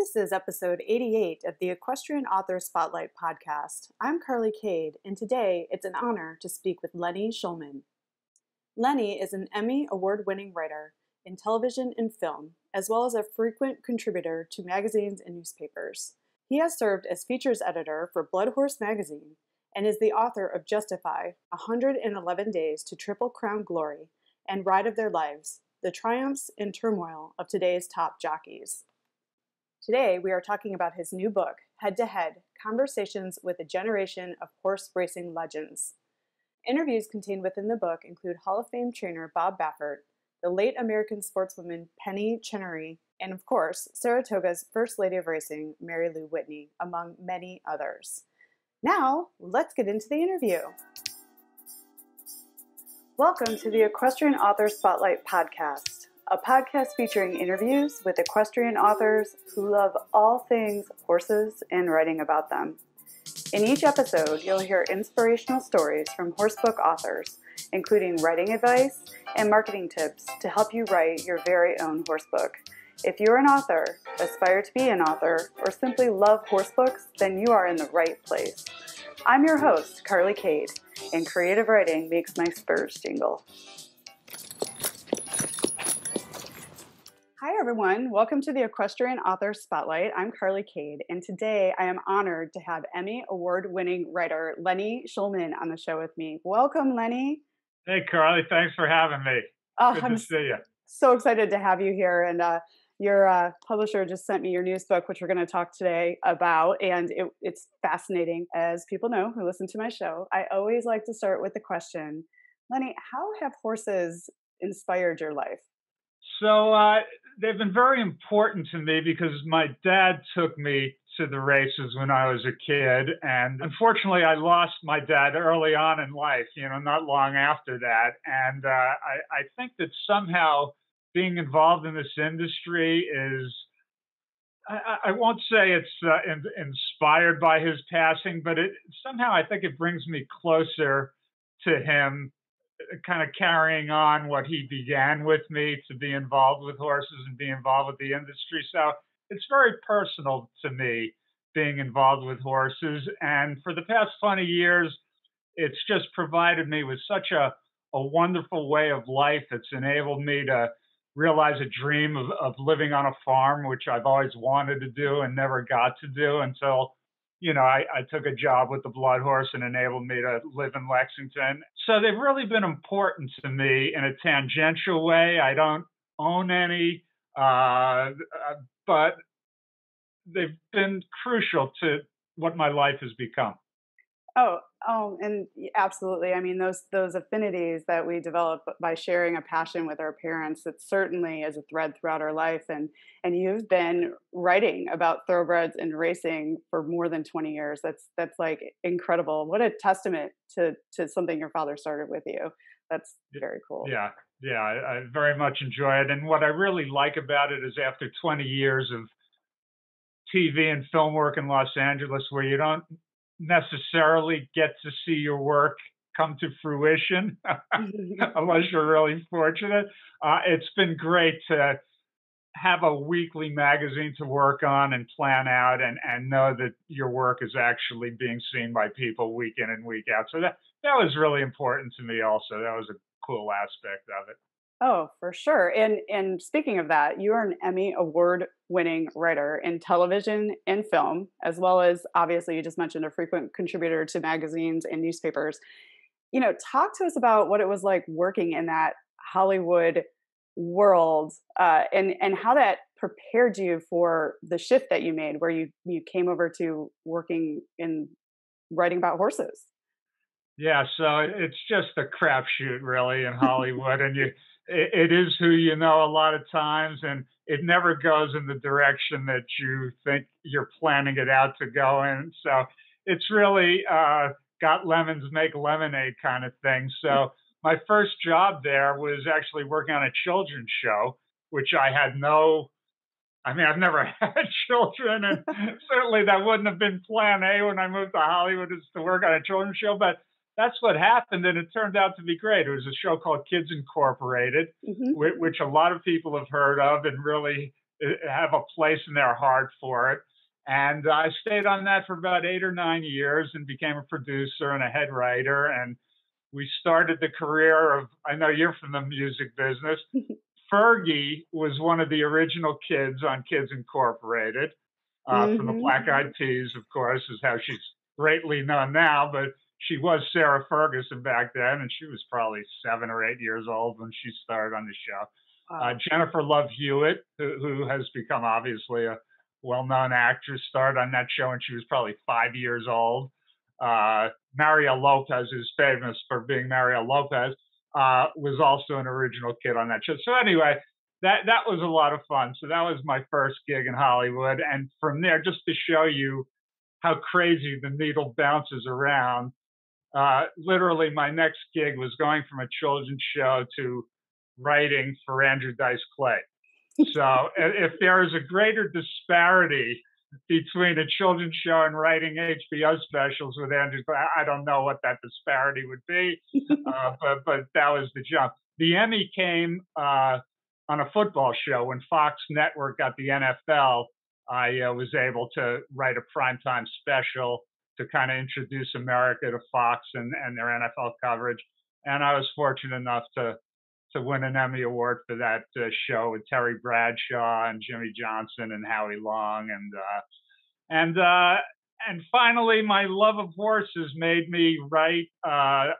This is episode 88 of the Equestrian Author Spotlight podcast. I'm Carly Cade, and today it's an honor to speak with Lenny Shulman. Lenny is an Emmy Award-winning writer in television and film, as well as a frequent contributor to magazines and newspapers. He has served as features editor for Blood Horse magazine and is the author of Justify, 111 Days to Triple Crown Glory, and Ride of Their Lives, the triumphs and turmoil of today's top jockeys. Today, we are talking about his new book, Head to Head, Conversations with a Generation of Horse Racing Legends. Interviews contained within the book include Hall of Fame trainer Bob Baffert, the late American sportswoman Penny Chenery, and of course, Saratoga's First Lady of Racing, Mary Lou Whitney, among many others. Now, let's get into the interview. Welcome to the Equestrian Author Spotlight podcast, a podcast featuring interviews with equestrian authors who love all things horses and writing about them. In each episode, you'll hear inspirational stories from horsebook authors, including writing advice and marketing tips to help you write your very own horsebook. If you're an author, aspire to be an author, or simply love horsebooks, then you are in the right place. I'm your host, Carly Cade, and creative writing makes my spurs jingle. Hi, everyone. Welcome to the Equestrian Author Spotlight. I'm Carly Cade, and today I am honored to have Emmy Award-winning writer Lenny Shulman on the show with me. Welcome, Lenny. Hey, Carly. Thanks for having me. Good to see you. So excited to have you here, and your publisher just sent me your newest book, which we're going to talk today about, and it's fascinating. As people know who listen to my show, I always like to start with the question, Lenny, how have horses inspired your life? So they've been very important to me because my dad took me to the races when I was a kid. And unfortunately, I lost my dad early on in life, not long after that. And I think that somehow being involved in this industry is, I won't say it's inspired by his passing, but somehow I think it brings me closer to him, kind of carrying on what he began with me, to be involved with horses and be involved with the industry. So it's very personal to me being involved with horses. And for the past 20 years, it's just provided me with such a wonderful way of life. It's enabled me to realize a dream of living on a farm, which I've always wanted to do and never got to do until I took a job with the Blood Horse and enabled me to live in Lexington. So they've really been important to me in a tangential way. I don't own any, but they've been crucial to what my life has become. Oh, and absolutely. I mean, those affinities that we develop by sharing a passion with our parents, it certainly is a thread throughout our life. And you've been writing about thoroughbreds and racing for more than 20 years. That's like incredible. What a testament to something your father started with you. That's very cool. Yeah, I very much enjoy it. And what I really like about it is after 20 years of TV and film work in Los Angeles, where you don't necessarily get to see your work come to fruition unless you're really fortunate. It's been great to have a weekly magazine to work on and plan out and know that your work is actually being seen by people week in and week out. So that was really important to me also. That was a cool aspect of it. Oh, for sure. And speaking of that, you are an Emmy Award-winning writer in television and film, as well as, obviously, you just mentioned a frequent contributor to magazines and newspapers. Talk to us about what it was like working in that Hollywood world and how that prepared you for the shift that you made, where you came over to working in writing about horses. Yeah, so it's just a crapshoot, really, in Hollywood, and it is who you know a lot of times, and it never goes in the direction that you think you're planning it out to go in. So it's really got lemons make lemonade kind of thing. So my first job there was actually working on a children's show, which I've never had children, and certainly that wouldn't have been plan A when I moved to Hollywood, is to work on a children's show, but that's what happened, and it turned out to be great. It was a show called Kids Incorporated, which a lot of people have heard of, and really have a place in their heart for it. And I stayed on that for about 8 or 9 years and became a producer and a head writer. And we started the career of, I know you're from the music business. Fergie was one of the original kids on Kids Incorporated, from the Black Eyed Peas, of course, is how she's greatly known now. But she was Sarah Ferguson back then, and she was probably 7 or 8 years old when she started on the show. Jennifer Love Hewitt, who has become obviously a well-known actress, started on that show when she was probably 5 years old. Mario Lopez is famous for being Mario Lopez, was also an original kid on that show. So anyway, that was a lot of fun. So that was my first gig in Hollywood. And from there, just to show you how crazy the needle bounces around, literally my next gig was going from a children's show to writing for Andrew Dice Clay. So if there is a greater disparity between a children's show and writing HBO specials with Andrew Clay, I don't know what that disparity would be, but that was the jump. The Emmy came on a football show when Fox Network got the NFL. I was able to write a primetime special to kind of introduce America to Fox and their NFL coverage, and I was fortunate enough to win an Emmy Award for that show with Terry Bradshaw and Jimmy Johnson and Howie Long. And finally, my love of horses made me write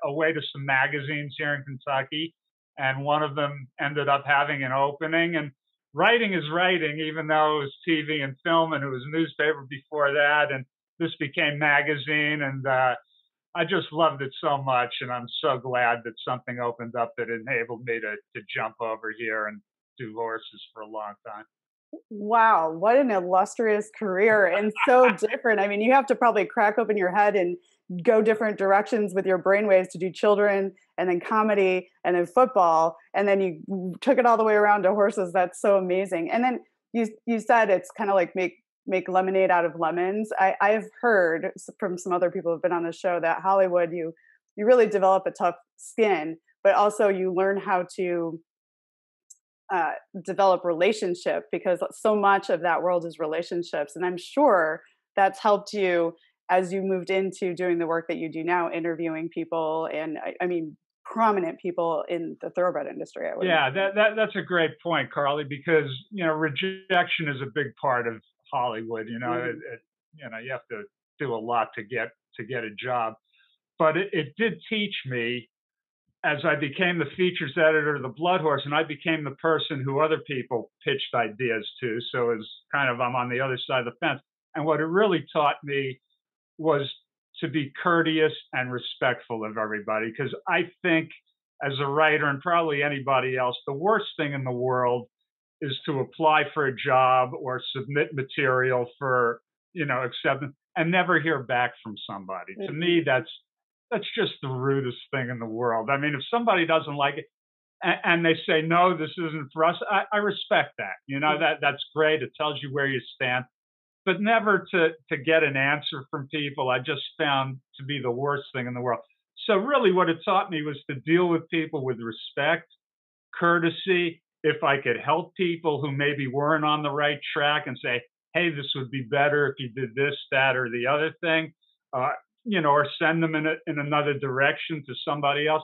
away to some magazines here in Kentucky. And one of them ended up having an opening. And writing is writing, even though it was TV and film, and it was newspaper before that. And this became magazine. And I just loved it so much, and I'm so glad that something opened up that enabled me to jump over here and do horses for a long time. Wow, what an illustrious career, and so different. I mean, you have to probably crack open your head and go different directions with your brainwaves to do children and then comedy and then football, and then you took it all the way around to horses. That's so amazing. And then you said it's kind of like make lemonade out of lemons. I've heard from some other people who've been on the show that Hollywood, you really develop a tough skin, but also you learn how to develop relationship, because so much of that world is relationships. And I'm sure that's helped you as you moved into doing the work that you do now, interviewing people, and I mean, prominent people in the thoroughbred industry. Yeah, that's a great point, Carly, because, rejection is a big part of Hollywood. You have to do a lot to get a job, but it did teach me, as I became the features editor of the Blood Horse, and I became the person who other people pitched ideas to. So it's kind of, I'm on the other side of the fence. And what it really taught me was to be courteous and respectful of everybody. Because I think as a writer, and probably anybody else, the worst thing in the world is to apply for a job or submit material for, acceptance and never hear back from somebody. Mm-hmm. To me, that's just the rudest thing in the world. I mean, if somebody doesn't like it and they say, no, this isn't for us, I respect that. That's great. It tells you where you stand. But never to get an answer from people, I just found to be the worst thing in the world. So really what it taught me was to deal with people with respect, courtesy. If I could help people who maybe weren't on the right track and say, hey, this would be better if you did this, that, or the other thing, or send them in another direction to somebody else.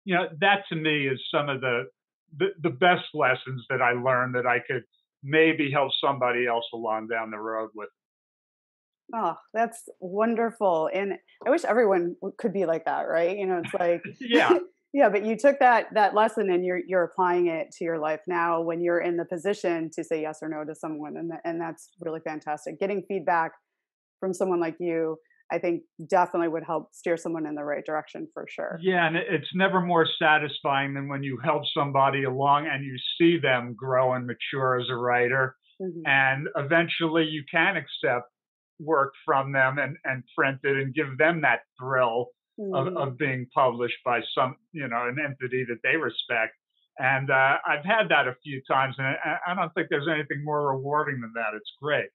That to me is some of the best lessons that I learned that I could maybe help somebody else along down the road with. Oh, that's wonderful. And I wish everyone could be like that, right? It's like, yeah. Yeah, but you took that lesson and you're applying it to your life now when you're in the position to say yes or no to someone. And that's really fantastic. Getting feedback from someone like you, I think definitely would help steer someone in the right direction for sure. Yeah, and it's never more satisfying than when you help somebody along and you see them grow and mature as a writer. Mm-hmm. And eventually you can accept work from them and print it and give them that thrill of being published by some, an entity that they respect. And I've had that a few times, and I don't think there's anything more rewarding than that. It's great.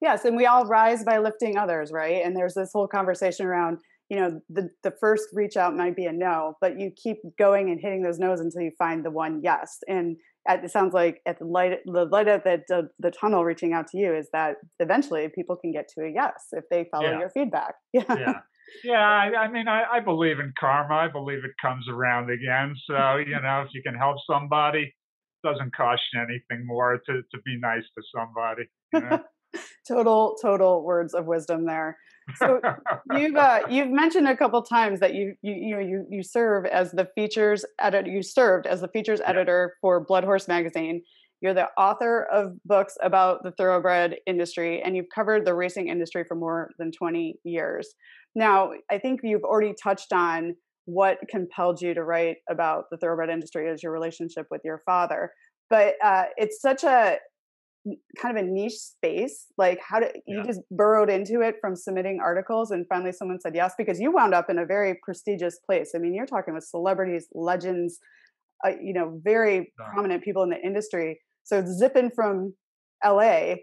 Yes, and we all rise by lifting others, right? And there's this whole conversation around, the first reach out might be a no, but you keep going and hitting those no's until you find the one yes. And it sounds like at the light at the tunnel reaching out to you is that eventually people can get to a yes if they follow Yeah. your feedback. Yeah. Yeah. Yeah, I mean, I believe in karma. I believe it comes around again. So, if you can help somebody, it doesn't cost you anything more to be nice to somebody. Total words of wisdom there. So you've mentioned a couple times that you serve as the features editor. You served as the features Yeah. editor for Blood Horse magazine. You're the author of books about the thoroughbred industry, and you've covered the racing industry for more than 20 years. Now, I think you've already touched on what compelled you to write about the thoroughbred industry as your relationship with your father. But it's such a kind of a niche space. Like, how did you Yeah. just burrowed into it from submitting articles and finally someone said yes? Because you wound up in a very prestigious place. I mean, you're talking with celebrities, legends, very So, prominent people in the industry. So zipping from LA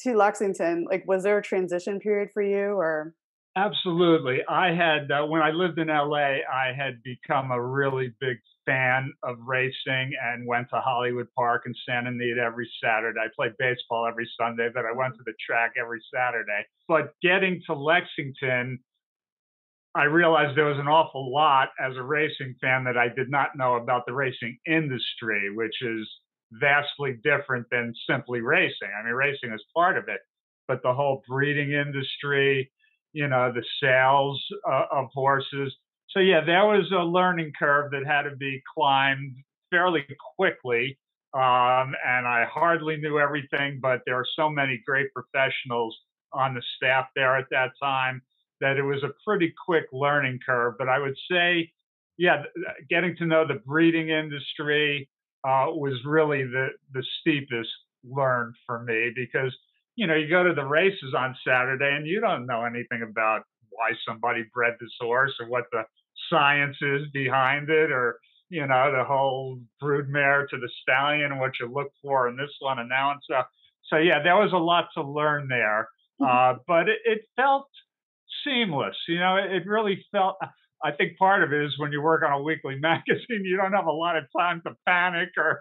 to Lexington, like, was there a transition period for you or? absolutely. I had, when I lived in LA, I had become a really big fan of racing and went to Hollywood Park and Santa Anita every Saturday. I played baseball every Sunday, but I went to the track every Saturday. But getting to Lexington, I realized there was an awful lot as a racing fan that I did not know about the racing industry, which is vastly different than simply racing. I mean, racing is part of it, but the whole breeding industry, the sales of horses. So, yeah, there was a learning curve that had to be climbed fairly quickly. And I hardly knew everything, but there are so many great professionals on the staff there at that time that it was a pretty quick learning curve. But I would say, yeah, getting to know the breeding industry was really the steepest learn for me because, you go to the races on Saturday and you don't know anything about why somebody bred this horse or what the science is behind it or, the whole broodmare to the stallion and what you look for in this one and that one. So yeah, there was a lot to learn there. But it felt seamless. It really felt. I think part of it is when you work on a weekly magazine, you don't have a lot of time to panic or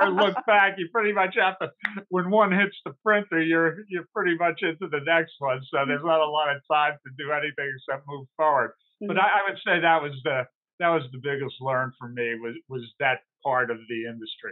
or look back. You pretty much have to. When one hits the printer, you're pretty much into the next one. So there's not a lot of time to do anything except move forward. But I would say that was the biggest learn for me was that part of the industry.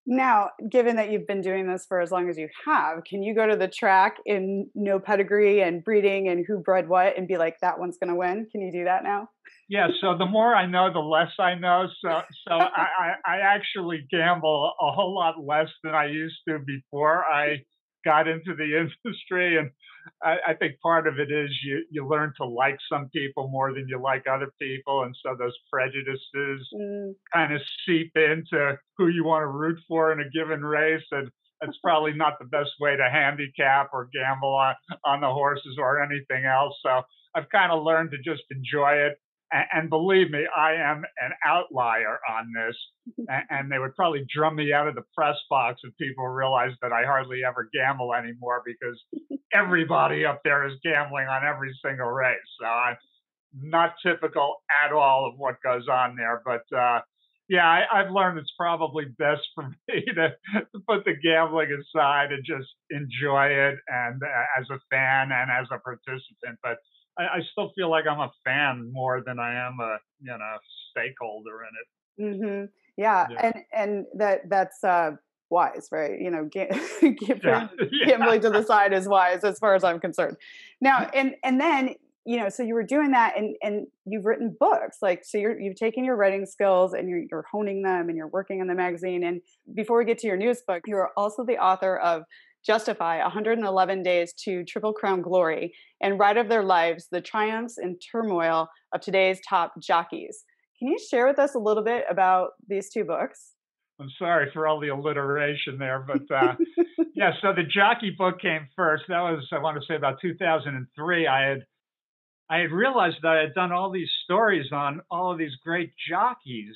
Now, given that you've been doing this for as long as you have, can you go to the track in no pedigree and breeding and who bred what and be like, that one's going to win? Can you do that now? Yeah, so the more I know, the less I know. So I actually gamble a whole lot less than I used to before I got into the industry. And I think part of it is you learn to like some people more than you like other people. And so those prejudices Mm. kind of seep into who you want to root for in a given race. And it's probably not the best way to handicap or gamble on the horses or anything else. So I've kind of learned to just enjoy it. And believe me, I am an outlier on this. And they would probably drum me out of the press box if people realized that I hardly ever gamble anymore because everybody up there is gambling on every single race. So I'm not typical at all of what goes on there. But yeah, I've learned it's probably best for me to put the gambling aside and just enjoy it and as a fan and as a participant. But I still feel like I'm a fan more than I am a stakeholder in it. Hmm. Yeah, Yeah, and that's wise, right? yeah, yeah, Gambling to the side is wise, as far as I'm concerned. Now, and then so you were doing that, and you've written books, like so you've taken your writing skills and you're honing them, and you're working on the magazine. And before we get to your newest book, you're also the author of Justify 111 Days to Triple Crown Glory and Ride of Their Lives, the Triumphs and Turmoil of Today's Top Jockeys. Can you share with us a little bit about these two books? I'm sorry for all the alliteration there, but yeah. So the jockey book came first. That was I want to say about 2003. I had realized that I had done all these stories on all of these great jockeys,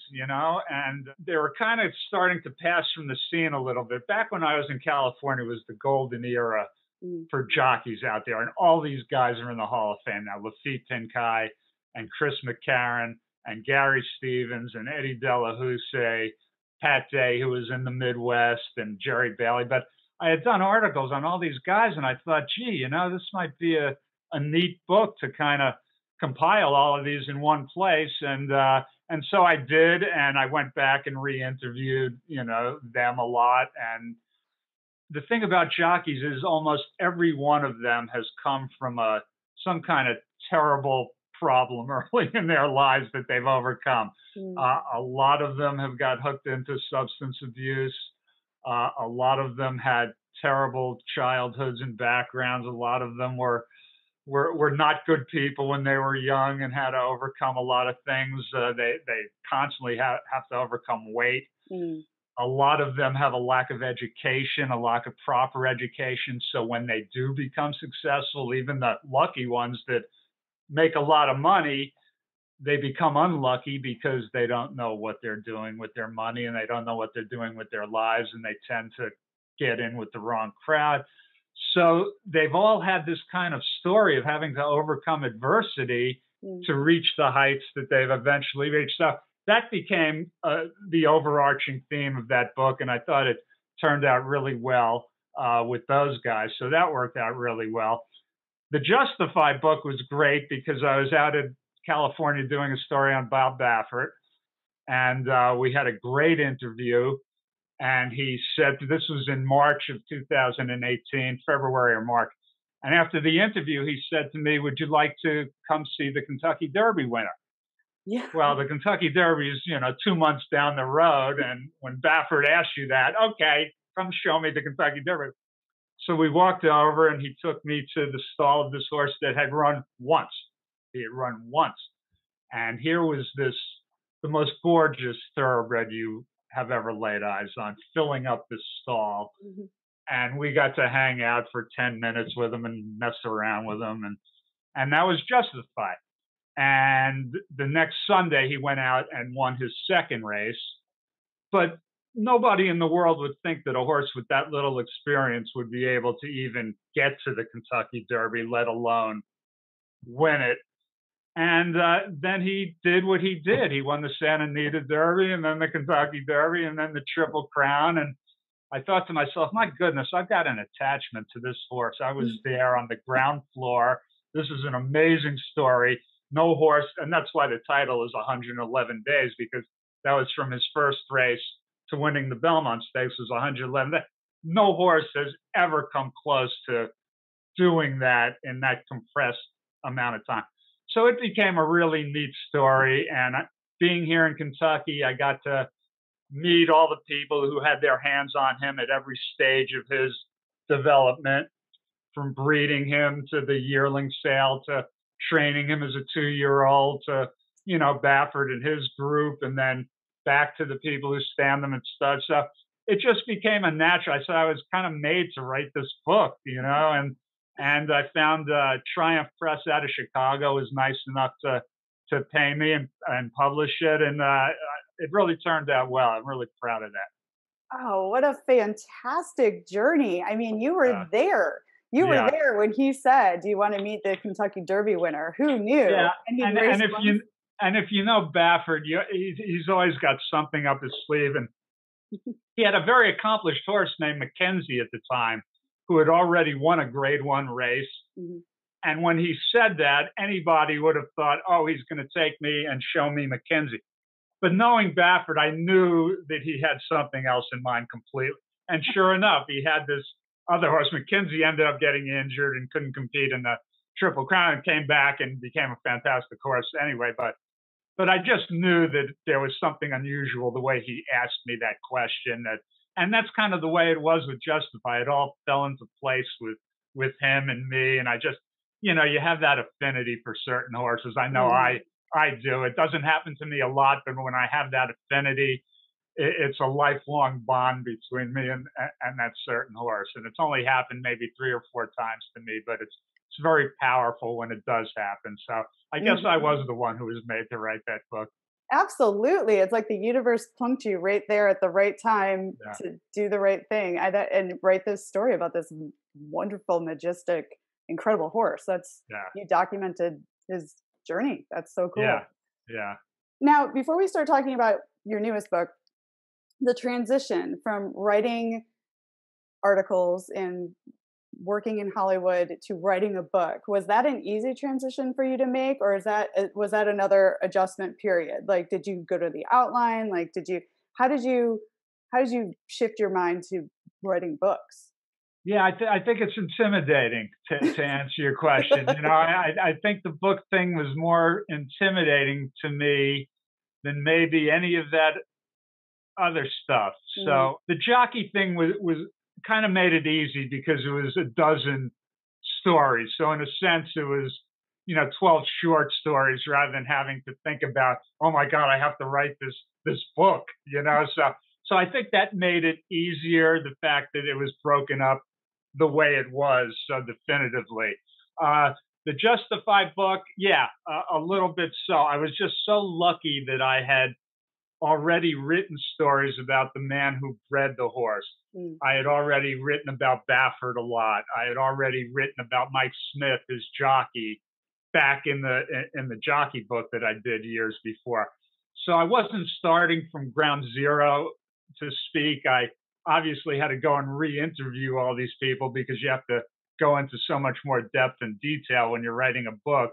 and they were kind of starting to pass from the scene a little bit. Back when I was in California was the golden era Mm. for jockeys out there, and all these guys are in the Hall of Fame now. Lafitte Pinkai and Chris McCarron and Gary Stevens and Eddie Delahousse, Pat Day, who was in the Midwest, and Jerry Bailey. But I had done articles on all these guys, and I thought, gee, this might be a neat book to kind of compile all of these in one place. And so I did, and I went back and re-interviewed, them a lot. And the thing about jockeys is almost every one of them has come from some kind of terrible problem early in their lives that they've overcome. A lot of them have got hooked into substance abuse. A lot of them had terrible childhoods and backgrounds. A lot of them were not good people when they were young and had to overcome a lot of things. They constantly have to overcome weight. A lot of them have a lack of education, a lack of proper education. So when they do become successful, even the lucky ones that make a lot of money, they become unlucky because they don't know what they're doing with their money, and they don't know what they're doing with their lives, and they tend to get in with the wrong crowd. So they've all had this kind of story of having to overcome adversity to reach the heights that they've eventually reached. So that became the overarching theme of that book, and I thought it turned out really well with those guys. So that worked out really well. The Justify book was great because I was out in California doing a story on Bob Baffert, and we had a great interview. And he said, this was in March of 2018, February or March. And after the interview, he said to me, would you like to come see the Kentucky Derby winner? Yeah. Well, the Kentucky Derby is, 2 months down the road. And when Baffert asked you that, okay, come show me the Kentucky Derby. So we walked over, and he took me to the stall of this horse that had run once. He had run once. And here was the most gorgeous thoroughbred you have ever laid eyes on, filling up this stall. And we got to hang out for 10 minutes with him and mess around with him. And that was Justified. And the next Sunday, he went out and won his second race. But nobody in the world would think that a horse with that little experience would be able to even get to the Kentucky Derby, let alone win it. And then he did what he did. He won the Santa Anita Derby, and then the Kentucky Derby, and then the Triple Crown. And I thought to myself, my goodness, I've got an attachment to this horse. I was there on the ground floor. This is an amazing story. No horse, and that's why the title is 111 Days, because that was from his first race to winning the Belmont Stakes was 111 days. No horse has ever come close to doing that in that compressed amount of time. So it became a really neat story. And being here in Kentucky, I got to meet all the people who had their hands on him at every stage of his development, from breeding him to the yearling sale to training him as a 2-year-old to, Baffert and his group, and then back to the people who stand them at stud. So it just became a natural. I said I was kind of made to write this book, and I found Triumph Press out of Chicago was nice enough to pay me and publish it. And it really turned out well. I'm really proud of that. Oh, what a fantastic journey. I mean, you were there. You were there when he said, do you want to meet the Kentucky Derby winner? Who knew? Yeah. And if you know Baffert, he's always got something up his sleeve. And he had a very accomplished horse named Mackenzie at the time, who had already won a Grade 1 race. And when he said that, anybody would have thought, oh, he's going to take me and show me Mackenzie. But knowing Baffert, I knew that he had something else in mind completely. And sure enough, he had this other horse. Mackenzie ended up getting injured and couldn't compete in the Triple Crown, and came back and became a fantastic horse anyway. But I just knew that there was something unusual the way he asked me that question. And that's kind of the way it was with Justify. It all fell into place with him and me. And I just, you have that affinity for certain horses. I know I do. It doesn't happen to me a lot, but when I have that affinity, it's a lifelong bond between me and that certain horse. And it's only happened maybe 3 or 4 times to me, but it's very powerful when it does happen. So I guess I was the one who was made to write that book. Absolutely. It's like the universe plunked you right there at the right time to do the right thing and write this story about this wonderful, majestic, incredible horse. You documented his journey. That's so cool. Yeah. Now, before we start talking about your newest book, the transition from writing articles and working in Hollywood to writing a book, was that an easy transition for you to make, or was that another adjustment period? Like, did you go to the outline? Like, how did you shift your mind to writing books? Yeah, I think it's intimidating to answer your question. I think the book thing was more intimidating to me than maybe any of that other stuff. So the jockey thing was kind of made it easy because it was a dozen stories. So in a sense, it was 12 short stories rather than having to think about, oh my God, I have to write this book. So I think that made it easier. The fact that it was broken up the way it was so definitively. The Justified book, yeah, a little bit so. I was just so lucky that I had already written stories about the man who bred the horse. I had already written about Baffert a lot. I had already written about Mike Smith, his jockey, back in the jockey book that I did years before. So I wasn't starting from ground zero to speak. I obviously had to go and re-interview all these people because you have to go into so much more depth and detail when you're writing a book.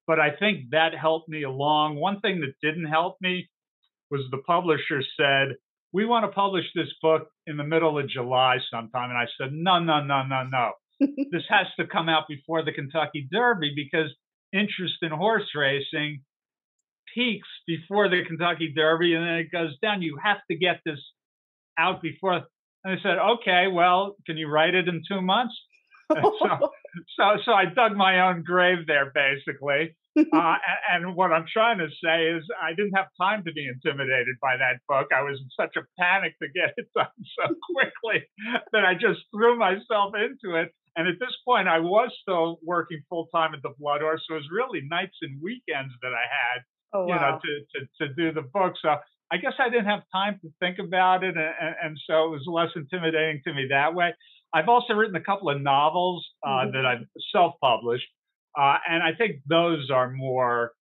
But I think that helped me along. One thing that didn't help me was the publisher said, we want to publish this book in the middle of July sometime. And I said, no. This has to come out before the Kentucky Derby because interest in horse racing peaks before the Kentucky Derby and then it goes down. You have to get this out before. And I said, okay, well, can you write it in 2 months? So I dug my own grave there, basically. And what I'm trying to say is I didn't have time to be intimidated by that book. I was in such a panic to get it done so quickly that I just threw myself into it. And at this point, I was still working full time at the Blood Horse. So it was really nights and weekends that I had, to do the book. So I guess I didn't have time to think about it. And so it was less intimidating to me that way. I've also written a couple of novels that I've self-published. And I think those are more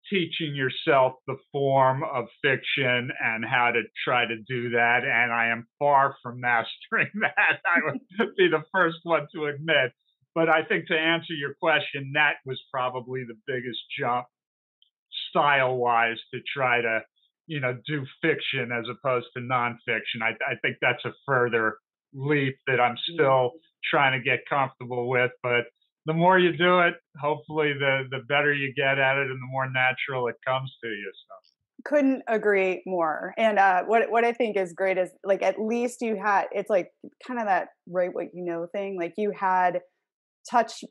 teaching yourself the form of fiction and how to try to do that. And I am far from mastering that. I would be the first one to admit. But I think to answer your question, that was probably the biggest jump style-wise to try to, do fiction as opposed to nonfiction. I think that's a further leap that I'm still trying to get comfortable with. But the more you do it, hopefully the better you get at it and the more natural it comes to you. So. Couldn't agree more. And what I think is great is like, at least you had, it's like kind of that write what you know thing. Like you had touch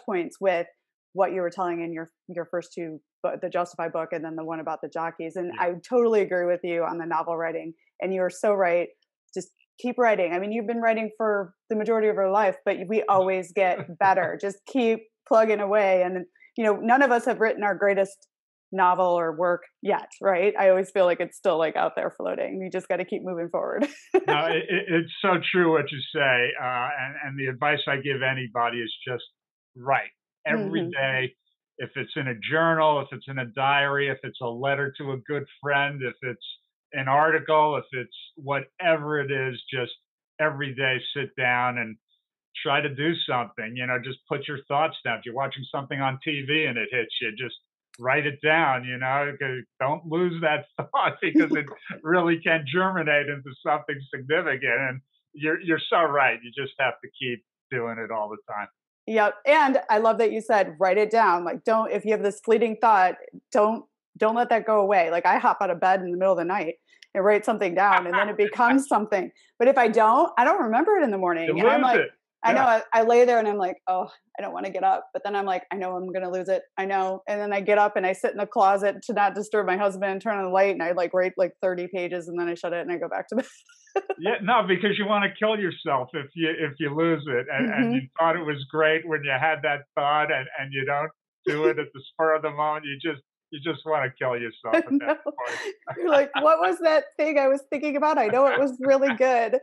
points with what you were telling in your first two, the Justified book and then the one about the jockeys. And I totally agree with you on the novel writing. And you are so right. Just keep writing. I mean, you've been writing for the majority of our life, but we always get better. Just keep plugging away. And, none of us have written our greatest novel or work yet, right? I always feel like it's still like out there floating. You just got to keep moving forward. No, it's so true what you say. And the advice I give anybody is just write every day. If it's in a journal, if it's in a diary, if it's a letter to a good friend, if it's an article, if it's whatever it is, just every day sit down and try to do something, just put your thoughts down. If you're watching something on TV and it hits you, just write it down, don't lose that thought because it really can germinate into something significant. And you're so right. You just have to keep doing it all the time. Yep. And I love that you said, write it down. Like, if you have this fleeting thought, don't let that go away. Like I hop out of bed in the middle of the night and write something down and then it becomes something. But if I don't remember it in the morning. You and I'm like, it. I know I lay there and I'm like, oh, I don't want to get up. But then I'm like, I know I'm going to lose it. I know. And then I get up and I sit in the closet to not disturb my husband and turn on the light. And I write 30 pages and then I shut it and I go back to bed. Yeah, no, because you want to kill yourself if you lose it. And you thought it was great when you had that thought and you don't do it at the spur of the moment. You just want to kill yourself at that point. You're like, what was that thing I was thinking about? I know it was really good.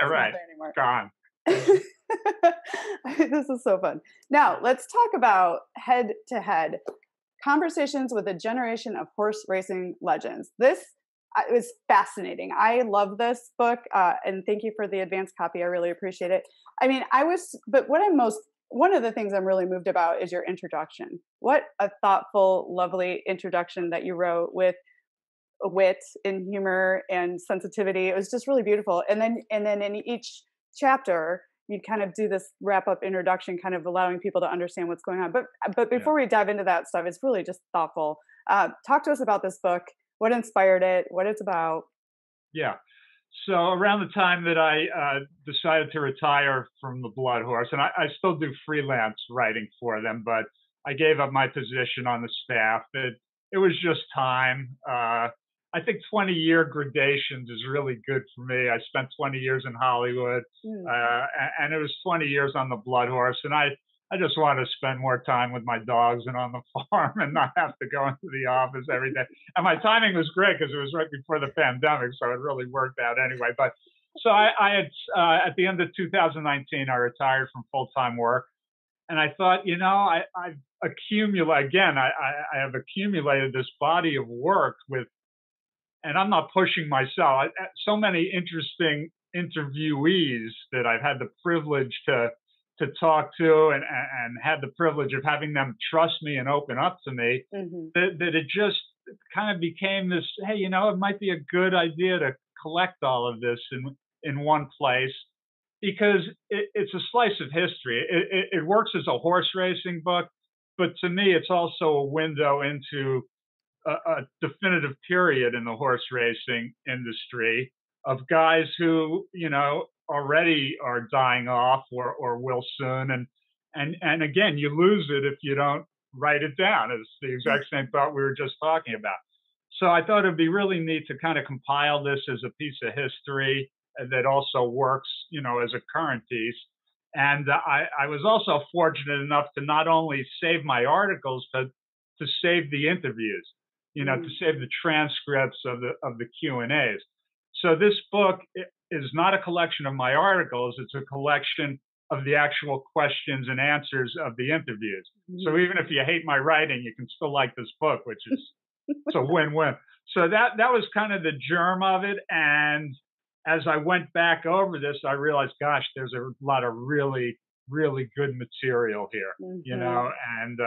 Right. Gone. This is so fun. Now, let's talk about head-to-head conversations with a generation of horse racing legends. This it was fascinating. I love this book, and thank you for the advance copy. I really appreciate it. I mean, but one of the things I'm really moved about is your introduction. What a thoughtful, lovely introduction that you wrote with wit and humor and sensitivity. It was just really beautiful. And then in each chapter, you kind of do this wrap up introduction, kind of allowing people to understand what's going on. But Yeah. before we dive into that stuff, it's really just thoughtful. Talk to us about this book. What inspired it? What it's about? Yeah. So around the time that I decided to retire from the Blood Horse, and I still do freelance writing for them, but I gave up my position on the staff. It was just time. I think 20-year gradations is really good for me. I spent 20 years in Hollywood, Mm. and it was 20 years on the Blood Horse, and I just wanted to spend more time with my dogs and on the farm and not have to go into the office every day. And my timing was great because it was right before the pandemic, so it really worked out anyway. But so I had at the end of 2019, I retired from full-time work, and I thought, I've accumulated again. I have accumulated this body of work with, and I'm not pushing myself. So many interesting interviewees that I've had the privilege to talk to, and had the privilege of having them trust me and open up to me, Hmm. that it just kind of became this, hey, it might be a good idea to collect all of this in one place, because it's a slice of history. It works as a horse racing book, but to me, it's also a window into a definitive period in the horse racing industry of guys who, already are dying off or will soon. And again, you lose it if you don't write it down. It's the exact same thought we were just talking about. So I thought it'd be really neat to kind of compile this as a piece of history that also works, as a current piece. And I was also fortunate enough to not only save my articles, but to save the interviews, to save the transcripts of the Q&As. So this book is not a collection of my articles; it's a collection of the actual questions and answers of the interviews. So even if you hate my writing, you can still like this book, which is it's a win-win. So that was kind of the germ of it. And as I went back over this, I realized, gosh, there's a lot of really, really good material here, and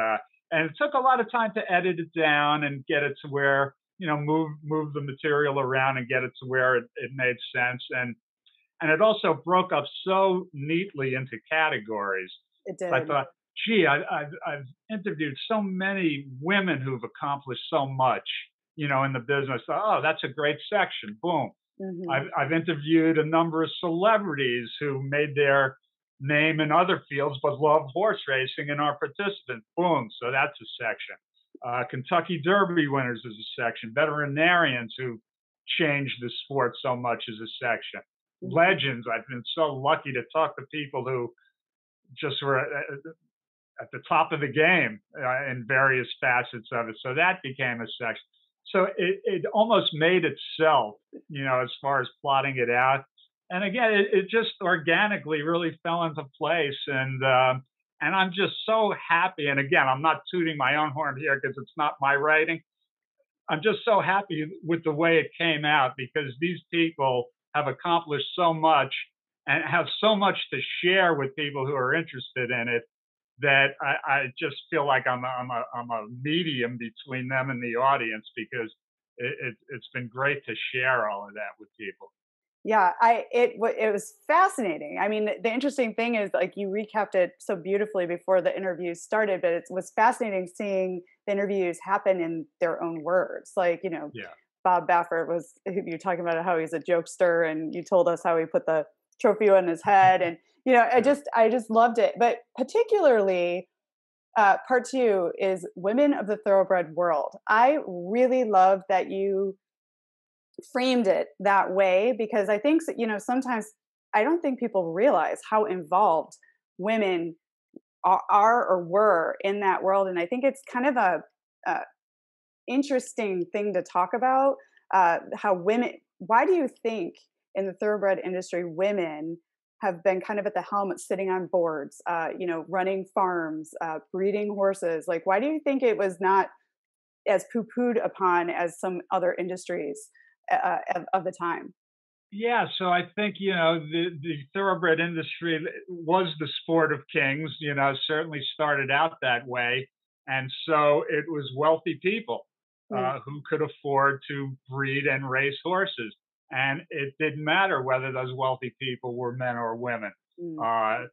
it took a lot of time to edit it down and get it to where, move the material around and get it to where it made sense. And it also broke up so neatly into categories. It I did. thought, gee, I've interviewed so many women who've accomplished so much, in the business. Oh, that's a great section. Boom. Hmm. I've interviewed a number of celebrities who made their name in other fields but love horse racing and are participants. Boom. So that's a section. Kentucky Derby winners is a section. Veterinarians who changed the sport so much is a section. Legends. I've been so lucky to talk to people who just were at the top of the game in various facets of it. So that became a section. So it almost made itself, as far as plotting it out. And again, it just organically really fell into place. And I'm just so happy. And again, I'm not tooting my own horn here because it's not my writing. I'm just so happy with the way it came out, because these people have accomplished so much and have so much to share with people who are interested in it, that I just feel like I'm a medium between them and the audience, because it's been great to share all of that with people. Yeah, it was fascinating. I mean, the interesting thing is, like, you recapped it so beautifully before the interviews started, but it was fascinating seeing the interviews happen in their own words. Like, Yeah. Bob Baffert you're talking about how he's a jokester, and you told us how he put the trophy on his head, and Yeah. I just loved it. But particularly, part two is women of the thoroughbred world. I really love that you framed it that way, because I think, sometimes I don't think people realize how involved women are or were in that world, and I think it's kind of a interesting thing to talk about. How women? Why do you think in the thoroughbred industry women have been kind of at the helm, sitting on boards, running farms, breeding horses? Like, why do you think it was not as poo-pooed upon as some other industries? of the time. Yeah, so I think, the thoroughbred industry was the sport of kings, certainly started out that way. And so it was wealthy people Mm, who could afford to breed and race horses. And it didn't matter whether those wealthy people were men or women. mm, Uh,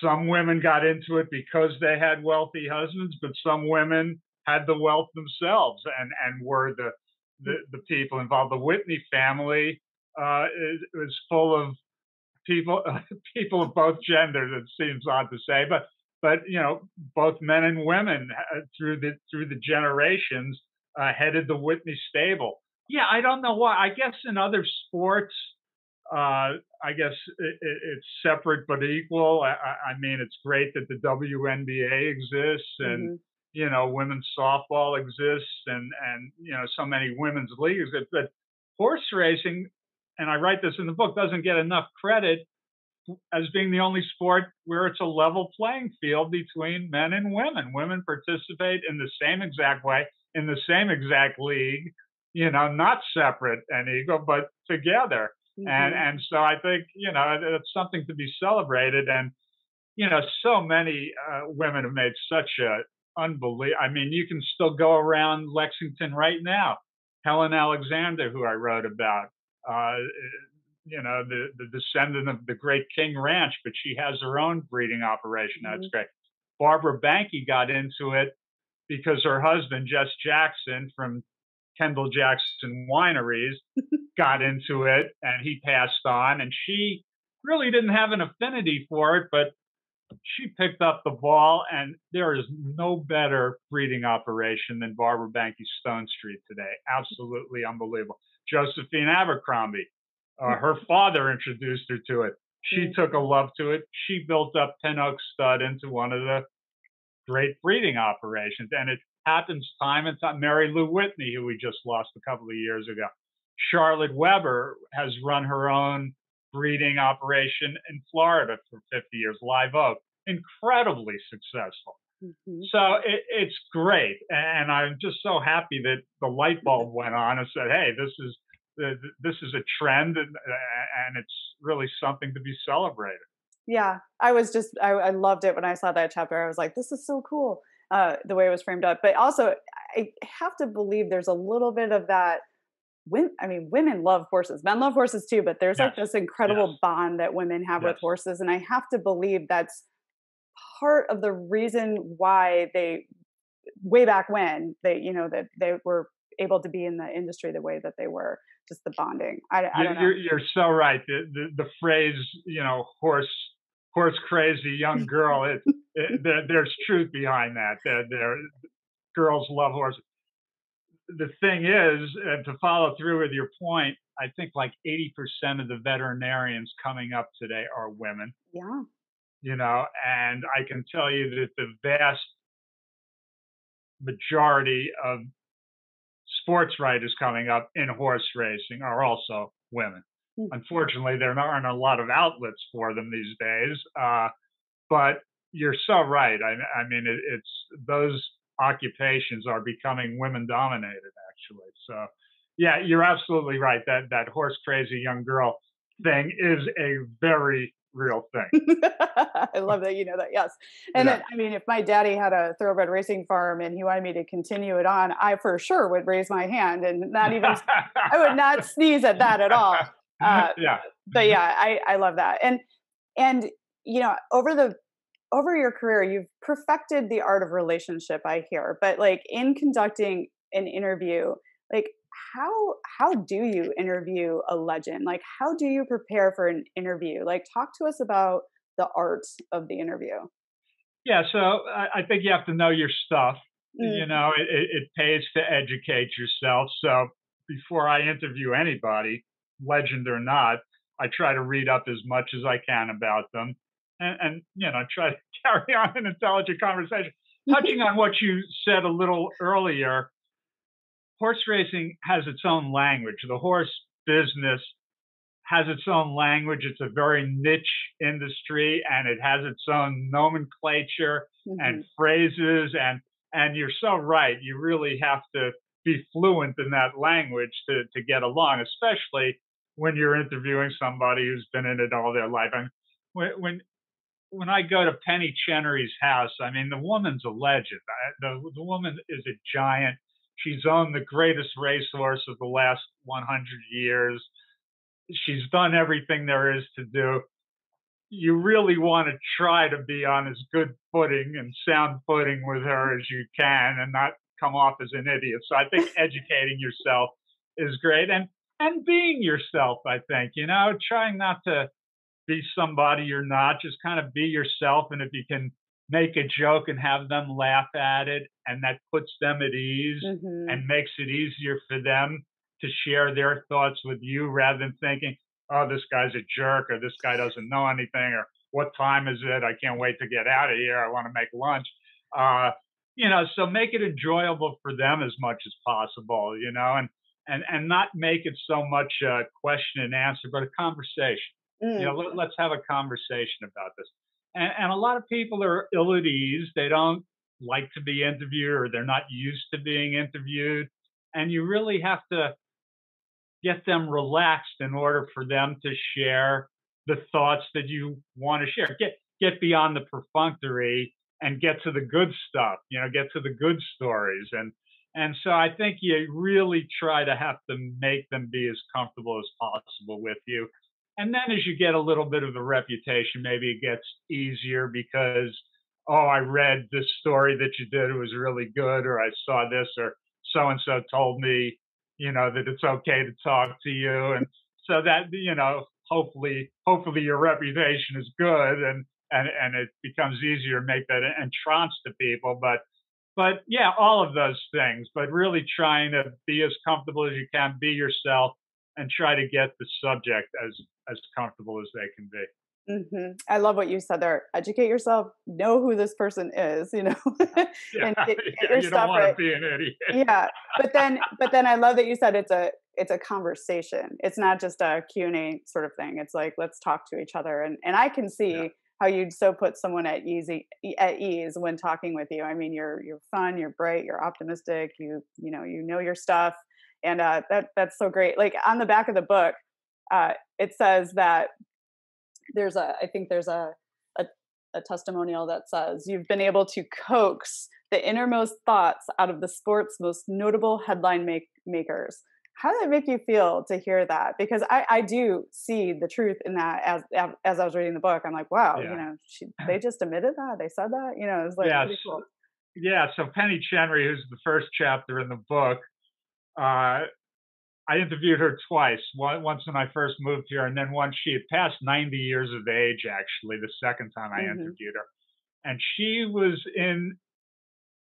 some women got into it because they had wealthy husbands, but some women had the wealth themselves and were the people involved. The Whitney family is full of people people of both genders. It seems odd to say, but both men and women through the generations headed the Whitney stable. Yeah, I don't know why. I guess in other sports, I guess it's separate but equal. I mean, it's great that the WNBA exists and hmm women's softball exists and so many women's leagues. But horse racing, and I write this in the book, doesn't get enough credit as being the only sport where it's a level playing field between men and women. Women participate in the same exact way in the same exact league, not separate and equal, but together. And hmm and so I think it's something to be celebrated. And so many women have made such a unbelievable. I mean, you can still go around Lexington right now. Helen Alexander, who I wrote about, uh, the descendant of the great King Ranch, but she has her own breeding operation. That's hmm great. Barbara Banke got into it because her husband, Jess Jackson from Kendall Jackson Wineries, got into it and he passed on. And she really didn't have an affinity for it, but she picked up the ball. And there is no better breeding operation than Barbara Banke's Stone Street today. Absolutely unbelievable. Josephine Abercrombie, her father introduced her to it. She took a love to it. She built up Pin Oak Stud into one of the great breeding operations. And it happens time and time. Mary Lou Whitney, who we just lost a couple of years ago. Charlotte Weber has run her own breeding operation in Florida for 50 years, Live Oak, incredibly successful. hmm So it's great. And I'm just so happy that the light bulb went on and said, hey, this is a trend and it's really something to be celebrated. Yeah, I loved it when I saw that chapter. I was like, this is so cool, the way it was framed up. But also, I have to believe there's a little bit of that. I mean, women love horses. Men love horses too, but there's Yes, like this yes, incredible bond that women have with yes. horses, and I have to believe that's part of the reason why they, way back when, that they were able to be in the industry the way that they were. Just the bonding. I don't know. You're so right. The phrase, horse crazy young girl. There's truth behind that. Girls love horses. The thing is, to follow through with your point, I think like 80% of the veterinarians coming up today are women. Yeah. And I can tell you that the vast majority of sports writers coming up in horse racing are also women. Mm. Unfortunately, there aren't a lot of outlets for them these days. But you're so right. I mean, it's those occupations are becoming women dominated, actually. So, yeah, you're absolutely right. That horse crazy young girl thing is a very real thing. I love that you know that. Yes. And Yeah. then, I mean, if my daddy had a thoroughbred racing farm and he wanted me to continue it on, I for sure would raise my hand and not even, I would not sneeze at that at all. Uh, Yeah. but yeah, I love that. And, over your career, you've perfected the art of relationship, I hear, but like in conducting an interview, like how do you interview a legend? Like how do you prepare for an interview? Like talk to us about the art of the interview. Yeah, so I think you have to know your stuff. Mm, It pays to educate yourself. So before I interview anybody, legend or not, I try to read up as much as I can about them and try to carry on an intelligent conversation. Touching on what you said a little earlier, horse racing has its own language. The horse business has its own language. It's a very niche industry and it has its own nomenclature and mhm, phrases. And you're so right. You really have to be fluent in that language to get along, especially when you're interviewing somebody who's been in it all their life. And when I go to Penny Chenery's house, I mean, the woman's a legend. The woman is a giant. She's owned the greatest racehorse of the last 100 years. She's done everything there is to do. You really want to try to be on as good footing and sound footing with her as you can and not come off as an idiot. So I think educating yourself is great. And being yourself, I think, trying not to be somebody you're not, just kind of be yourself. And if you can make a joke and have them laugh at it, and that puts them at ease and makes it easier for them to share their thoughts with you rather than thinking, oh, this guy's a jerk, or this guy doesn't know anything, or what time is it? I can't wait to get out of here. I want to make lunch. So make it enjoyable for them as much as possible, and not make it so much a question and answer, but a conversation. Let's have a conversation about this. And a lot of people are ill at ease. They don't like to be interviewed, or they're not used to being interviewed. And you really have to get them relaxed in order for them to share the thoughts that you want to share. Get beyond the perfunctory and get to the good stuff, get to the good stories. And so I think you really try to have to make them be as comfortable as possible with you. And then as you get a little bit of a reputation, maybe it gets easier because, I read this story that you did. It was really good, or I saw this, or so-and-so told me, that it's okay to talk to you. And so that, hopefully your reputation is good and it becomes easier to make that entrance to people. But yeah, all of those things, but really trying to be as comfortable as you can, be yourself, and try to get the subject as comfortable as they can be. I love what you said there. Educate yourself, know who this person is, and get your you stuff don't want right. to be an idiot. Yeah. But then I love that you said it's a conversation. It's not just a Q&A sort of thing. It's like, let's talk to each other. And I can see how you'd so put someone at ease when talking with you. I mean, you're fun, you're bright, you're optimistic, you know your stuff. And that's so great. Like on the back of the book, it says that there's a testimonial that says you've been able to coax the innermost thoughts out of the sport's most notable headline makers. How did it make you feel to hear that? Because I do see the truth in that as I was reading the book. I'm like, wow, they just admitted that, they said that, it's like pretty cool. Yeah. So Penny Chenery, who's the first chapter in the book, I interviewed her twice. Once when I first moved here, and then once she had passed 90 years of age, actually, the second time I interviewed her. And she was in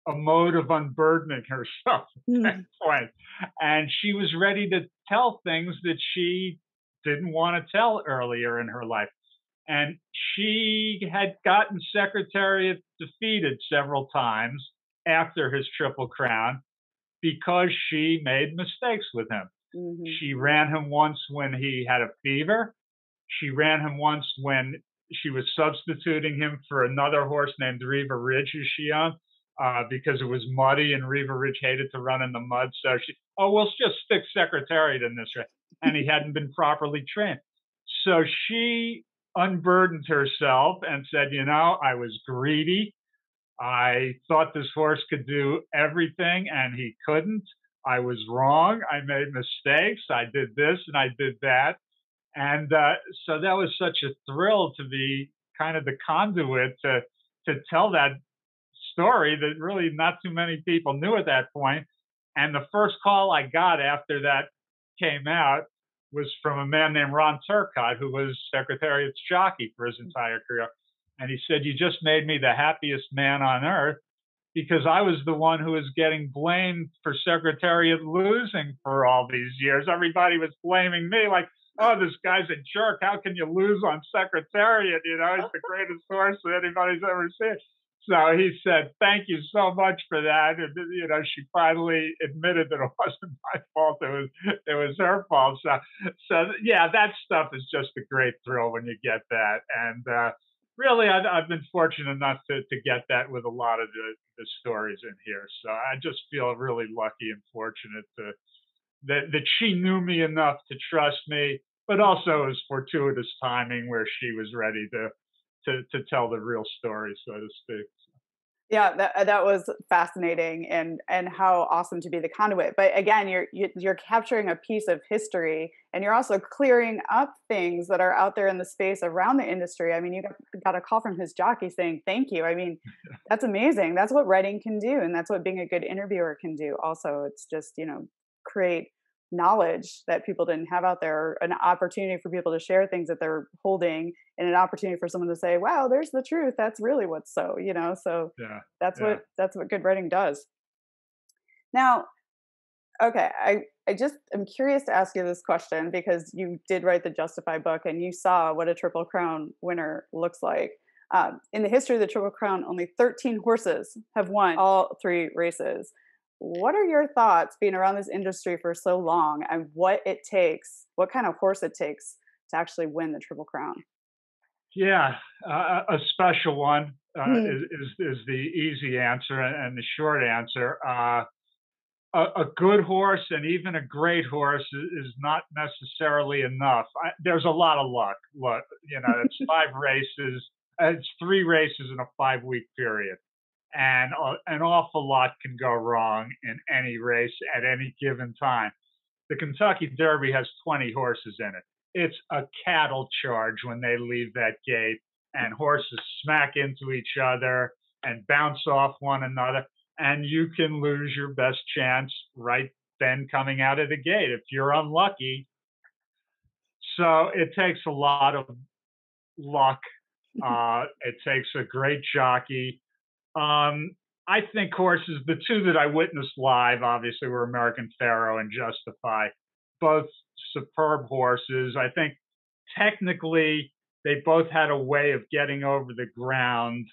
a mode of unburdening herself at that point. And she was ready to tell things that she didn't want to tell earlier in her life. And she had gotten Secretariat defeated several times after his Triple Crown because she made mistakes with him. She ran him once when he had a fever. She ran him once when she was substituting him for another horse named Riva Ridge, who she owned, because it was muddy and Riva Ridge hated to run in the mud. So we'll just stick Secretariat in this race. And he hadn't been properly trained. So she unburdened herself and said, I was greedy. I thought this horse could do everything and he couldn't. I was wrong. I made mistakes. I did this and I did that. And so that was such a thrill to be kind of the conduit to tell that story that really not too many people knew at that point. And the first call I got after that came out was from a man named Ron Turcotte, who was Secretariat's jockey for his entire career. And he said, you just made me the happiest man on earth, because I was the one who was getting blamed for Secretariat losing for all these years. Everybody was blaming me, like, oh, this guy's a jerk. How can you lose on Secretariat? He's the greatest horse that anybody's ever seen. So he said, thank you so much for that. And, she finally admitted that it wasn't my fault. It was her fault. So yeah, that stuff is just a great thrill when you get that. And really, I've been fortunate enough to get that with a lot of the stories in here. So I just feel really lucky and fortunate that she knew me enough to trust me, but also it was fortuitous timing where she was ready to tell the real story, so to speak. Yeah, that was fascinating, and how awesome to be the conduit. But again, you're capturing a piece of history, and you're also clearing up things that are out there in the space around the industry. I mean, you got a call from his jockey saying thank you. I mean, that's amazing. That's what writing can do, and that's what being a good interviewer can do. Also, it's just create knowledge that people didn't have out there, an opportunity for people to share things that they're holding, and an opportunity for someone to say, wow, there's the truth, that's really what's so Yeah, that's yeah. what good writing does. Now, okay, I just am curious to ask you this question because you did write the Justify book and you saw what a Triple Crown winner looks like. In the history of the Triple Crown, only 13 horses have won all three races. What are your thoughts being around this industry for so long, and what kind of horse it takes to actually win the Triple Crown? Yeah, a special one Mhm. is the easy answer, and the short answer. A good horse and even a great horse is not necessarily enough. There's a lot of luck. Look, it's 5 races. It's 3 races in a 5-week period, and an awful lot can go wrong in any race at any given time. The Kentucky Derby has 20 horses in it. It's a cattle charge when they leave that gate, and horses smack into each other and bounce off one another, and you can lose your best chance right then coming out of the gate if you're unlucky. So it takes a lot of luck. It takes a great jockey. Um, I think horses, the two that I witnessed live, obviously, were American Pharaoh and Justify, both superb horses. I think technically they both had a way of getting over the ground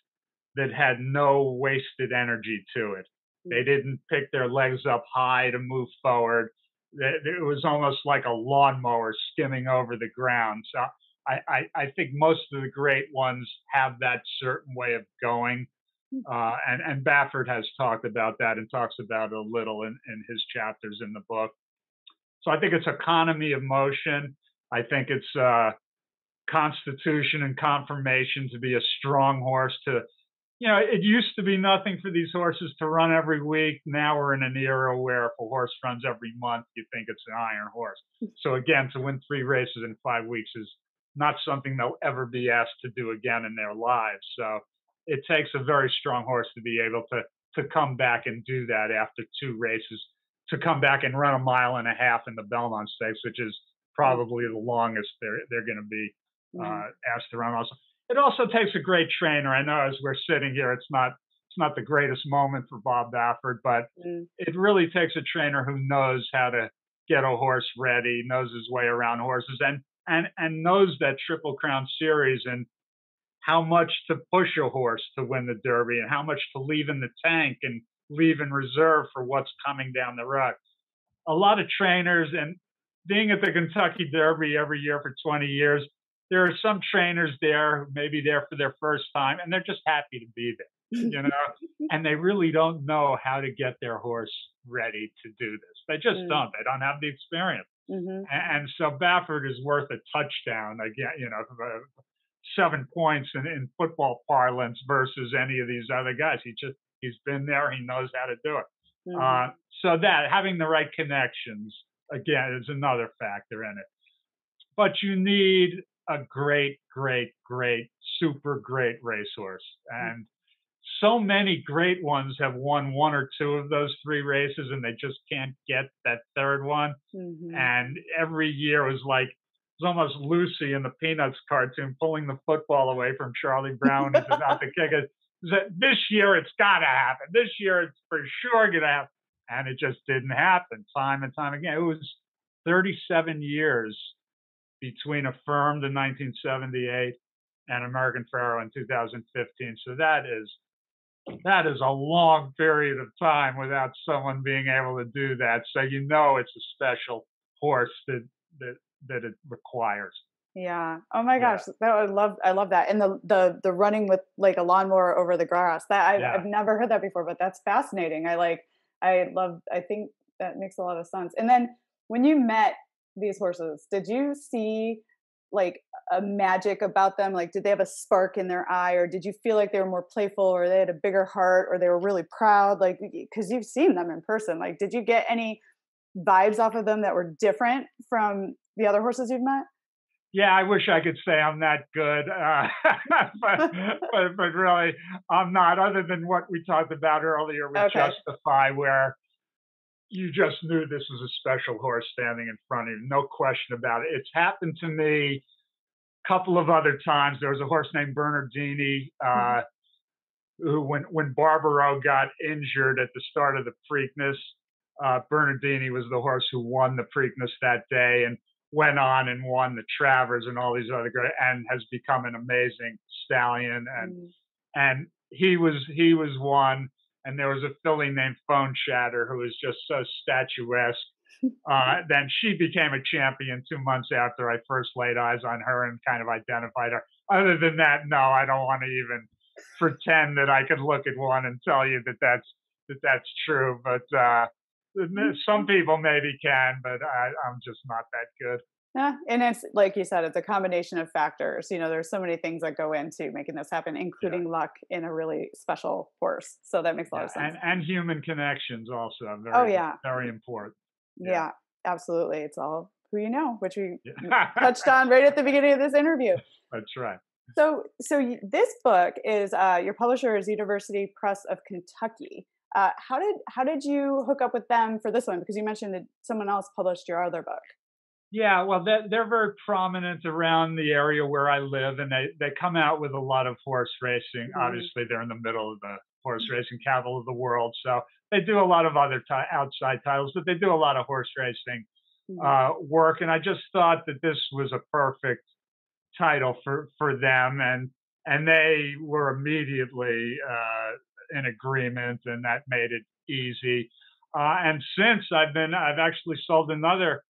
that had no wasted energy to it. They didn't pick their legs up high to move forward. It was almost like a lawnmower skimming over the ground. So I think most of the great ones have that certain way of going. And Baffert has talked about that and talks about it a little in his chapters in the book. So I think it's economy of motion. I think it's constitution and conformation to be a strong horse. It used to be nothing for these horses to run every week. Now we're in an era where if a horse runs every month, you think it's an iron horse. So again, to win 3 races in 5 weeks is not something they'll ever be asked to do again in their lives. So it takes a very strong horse to be able to come back and do that after 2 races, to come back and run a mile and a half in the Belmont Stakes, which is probably the longest they're going to be asked to run. Also, it also takes a great trainer. I know as we're sitting here, it's not the greatest moment for Bob Baffert, but it really takes a trainer who knows how to get a horse ready, knows his way around horses, and knows that Triple Crown series and how much to push a horse to win the Derby and how much to leave in the tank and leave in reserve for what's coming down the road. A lot of trainers, and being at the Kentucky Derby every year for 20 years, there are some trainers there who may be there for their first time and they're just happy to be there, and they really don't know how to get their horse ready to do this. They just don't. They don't have the experience. And so Baffert is worth a touchdown again, 7 points in football parlance versus any of these other guys. He's been there. He knows how to do it. So that having the right connections again is another factor in it. But you need a great, great, great, super great racehorse, and so many great ones have won 1 or 2 of those 3 races, and they just can't get that third one. And every year was almost Lucy in the Peanuts cartoon pulling the football away from Charlie Brown when he's about to kick it. This year it's got to happen. This year it's for sure going to happen. And it just didn't happen time and time again. It was 37 years between Affirmed in 1978 and American Pharaoh in 2015. So that is a long period of time without someone being able to do that. So it's a special horse that it requires. Yeah. Oh my Yeah, gosh, I love that. And the running with like a lawnmower over the grass. That yeah. I've never heard that before, but that's fascinating. I think that makes a lot of sense. And then when you met these horses, did you see like a magic about them? Like did they have a spark in their eye, or did you feel like they were more playful, or they had a bigger heart, or they were really proud? Like because you've seen them in person. Like did you get any vibes off of them that were different from the other horses you've met? Yeah, I wish I could say I'm that good, but, but really, I'm not. Other than what we talked about earlier with Okay. Justify, where you just knew this was a special horse standing in front of you, no question about it. It's happened to me a couple of other times. There was a horse named Bernardini, Mhm. who, when Barbaro got injured at the start of the Preakness, Bernardini was the horse who won the Preakness that day and went on and won the Travers and all these other great, and has become an amazing stallion. Mm. And he was one, and there was a filly named Phone Chatter who was just so statuesque. Then she became a champion 2 months after I first laid eyes on her and kind of identified her. Other than that, no, I don't want to even pretend that I could look at one and tell you that that's true. But some people maybe can, but I'm just not that good. Yeah, and it's like you said, it's a combination of factors. You know, there's so many things that go into making this happen, Yeah, including luck in a really special horse. So that makes a lot yeah, of and sense. and human connections also Oh very yeah, very important. Yeah, yeah, absolutely. It's all who you know, which we yeah, touched on right at the beginning of this interview. that's right. This book is your publisher is University Press of Kentucky. How did you hook up with them for this one? Because you mentioned that someone else published your other book. Yeah, well, they're very prominent around the area where I live, and they come out with a lot of horse racing. Mhm. Obviously, they're in the middle of the horse racing capital of the world, so they do a lot of other outside titles, but they do a lot of horse racing Mhm. work. And I just thought that this was a perfect title for them, and they were immediately in agreement, and that made it easy. And since I've actually sold another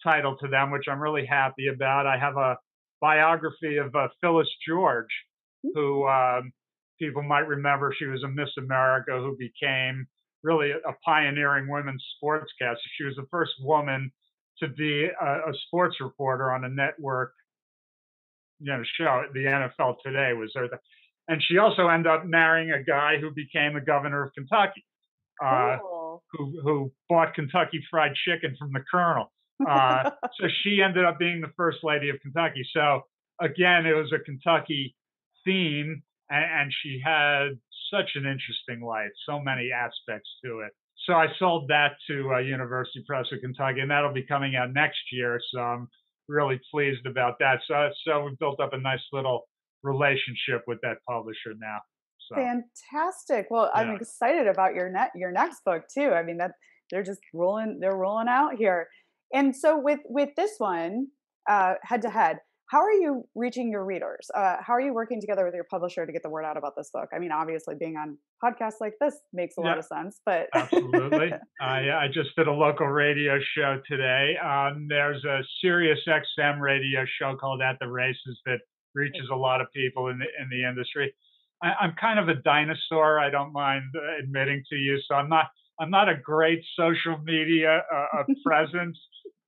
title to them, which I'm really happy about. I have a biography of Phyllis George, who people might remember. She was a Miss America who became really a pioneering women's sportscaster. She was the first woman to be a sports reporter on a network, show. The NFL Today was her, and she also ended up marrying a guy who became the governor of Kentucky, uh, Cool. who bought Kentucky Fried Chicken from the Colonel. Uh, so she ended up being the first lady of Kentucky. So again, it was a Kentucky theme, and she had such an interesting life, so many aspects to it. So I sold that to University Press of Kentucky, and that'll be coming out next year. So I'm really pleased about that. So we've built up a nice little relationship with that publisher now. So Fantastic. Well, I'm yeah. excited about your next book too. I mean that they're rolling out here. And so with this one, head to head, how are you reaching your readers? How are you working together with your publisher to get the word out about this book? I mean, obviously being on podcasts like this makes a lot Yeah, of sense, but absolutely. I just did a local radio show today. There's a Sirius XM radio show called At the Races that reaches a lot of people in the industry. I'm kind of a dinosaur. I don't mind admitting to you. So I'm not a great social media presence.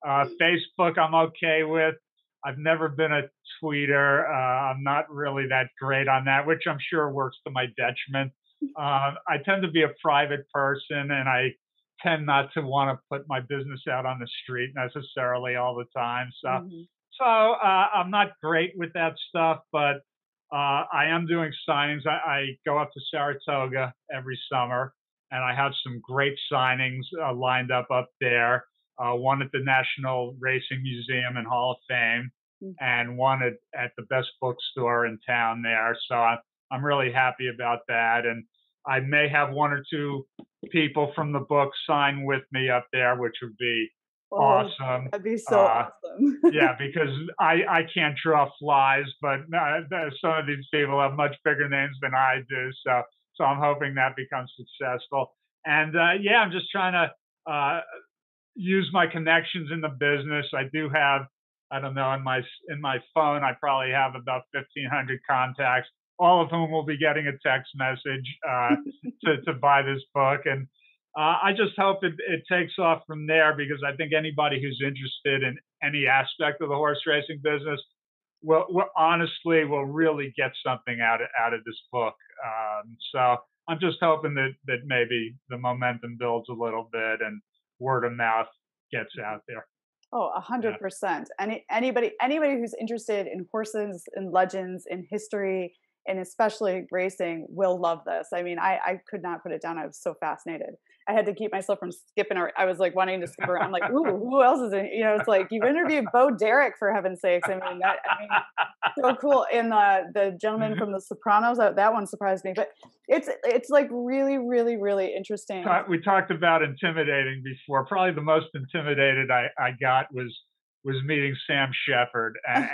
Facebook I'm okay with. I've never been a tweeter. I'm not really that great on that, which I'm sure works to my detriment. I tend to be a private person, and I tend not to want to put my business out on the street necessarily all the time. So, Mhm. I'm not great with that stuff, but I am doing signings. I go up to Saratoga every summer, and I have some great signings lined up there. One at the National Racing Museum and Hall of Fame, and one at the best bookstore in town there. So I'm really happy about that. And I may have one or two people from the book sign with me up there, which would be Oh, awesome. that'd be so Uh, awesome. yeah, because I can't draw flies, but some of these people have much bigger names than I do. So I'm hoping that becomes successful. And yeah, I'm just trying to use my connections in the business. I do have I don't know, in my phone, I probably have about 1,500 contacts, all of whom will be getting a text message to buy this book. And I just hope it takes off from there, because I think anybody who's interested in any aspect of the horse racing business will honestly will really get something out of this book. So I'm just hoping that maybe the momentum builds a little bit and word of mouth gets out there. Oh, Yeah. 100%. Anybody who's interested in horses, in legends, in history, and especially racing will love this. I mean, I could not put it down. I was so fascinated. I had to keep myself from skipping. I was like wanting to skip around. I'm like, ooh, who else is in? You know, it's like you interviewed Bo Derek, for heaven's sakes. I mean, so cool. And the gentleman from The Sopranos, that one surprised me. But it's like really, really, really interesting. We talked about intimidating before. Probably the most intimidated I got was meeting Sam Shepard and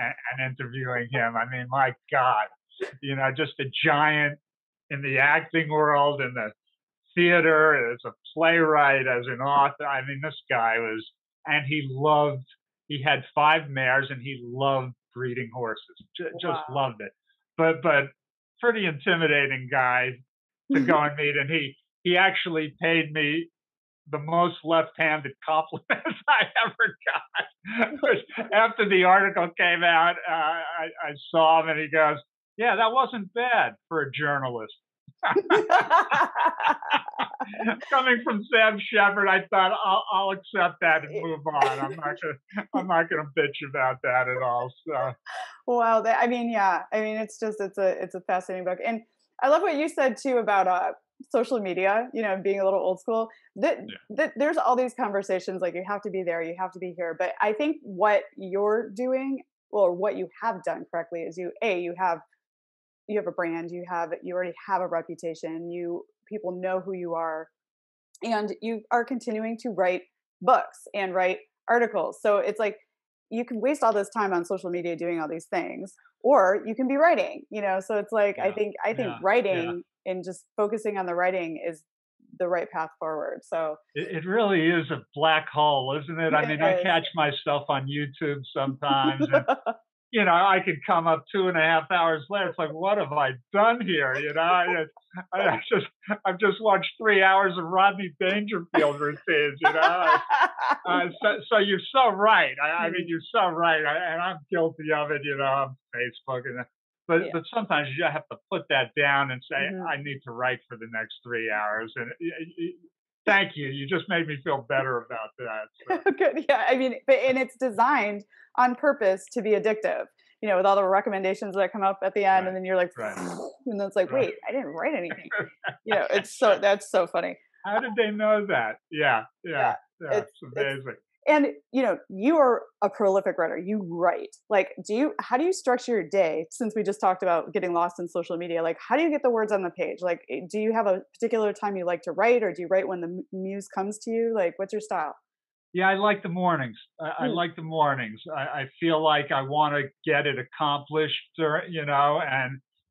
interviewing him. I mean, my God, you know, just a giant in the acting world, in the theater, as a playwright, as an author. I mean, this guy was, and he had 5 mares and he loved breeding horses, just loved it. But pretty intimidating guy to go and meet. And he actually paid me the most left-handed compliments I ever got. After the article came out, I saw him and he goes, "Yeah, that wasn't bad for a journalist." Coming from Sam Shepard, I thought I'll accept that and move on. I'm not gonna bitch about that at all. So, wow, I mean, yeah, I mean, it's a fascinating book, and I love what you said too about social media. You know, being a little old school. There's all these conversations like you have to be there, you have to be here. But I think what you're doing, or what you have done correctly, is you have a brand, you already have a reputation, people know who you are, and you are continuing to write books and write articles. So it's like you can waste all this time on social media doing all these things, or you can be writing, you know. So it's like I think writing and just focusing on the writing is the right path forward. So it really is a black hole, isn't it? I mean, I catch myself on YouTube sometimes, and you know, I could come up 2.5 hours later. It's like, what have I done here? You know, I've just watched 3 hours of Rodney Dangerfield routines. You know, so you're so right. I mean, you're so right, and I'm guilty of it. You know, on Facebook but sometimes you have to put that down and say, I need to write for the next 3 hours. And thank you. You just made me feel better about that. So. Good. Yeah. I mean, and it's designed on purpose to be addictive, you know, with all the recommendations that come up at the end. And then you're like, and then it's like, wait, I didn't write anything. You know, that's so funny. How did they know that? Yeah. It's amazing. And, you know, you are a prolific writer. You write. Like, how do you structure your day? Since we just talked about getting lost in social media, like, how do you get the words on the page? Like, do you have a particular time you like to write, or do you write when the muse comes to you? Like, what's your style? Yeah, I like the mornings. I like the mornings. I feel like I want to get it accomplished, you know,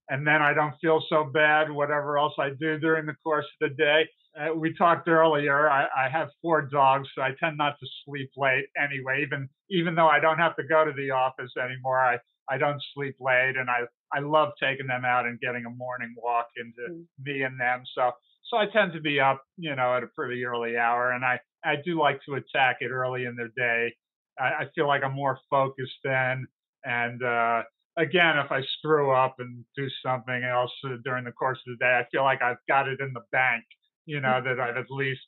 and then I don't feel so bad, whatever else I do during the course of the day. We talked earlier, I have 4 dogs, so I tend not to sleep late anyway, even though I don't have to go to the office anymore. I don't sleep late, and I love taking them out and getting a morning walk into me and them. So I tend to be up, you know, at a pretty early hour, and I do like to attack it early in the day. I feel like I'm more focused then, and again, if I screw up and do something else during the course of the day, I feel like I've got it in the bank, you know, that I've at least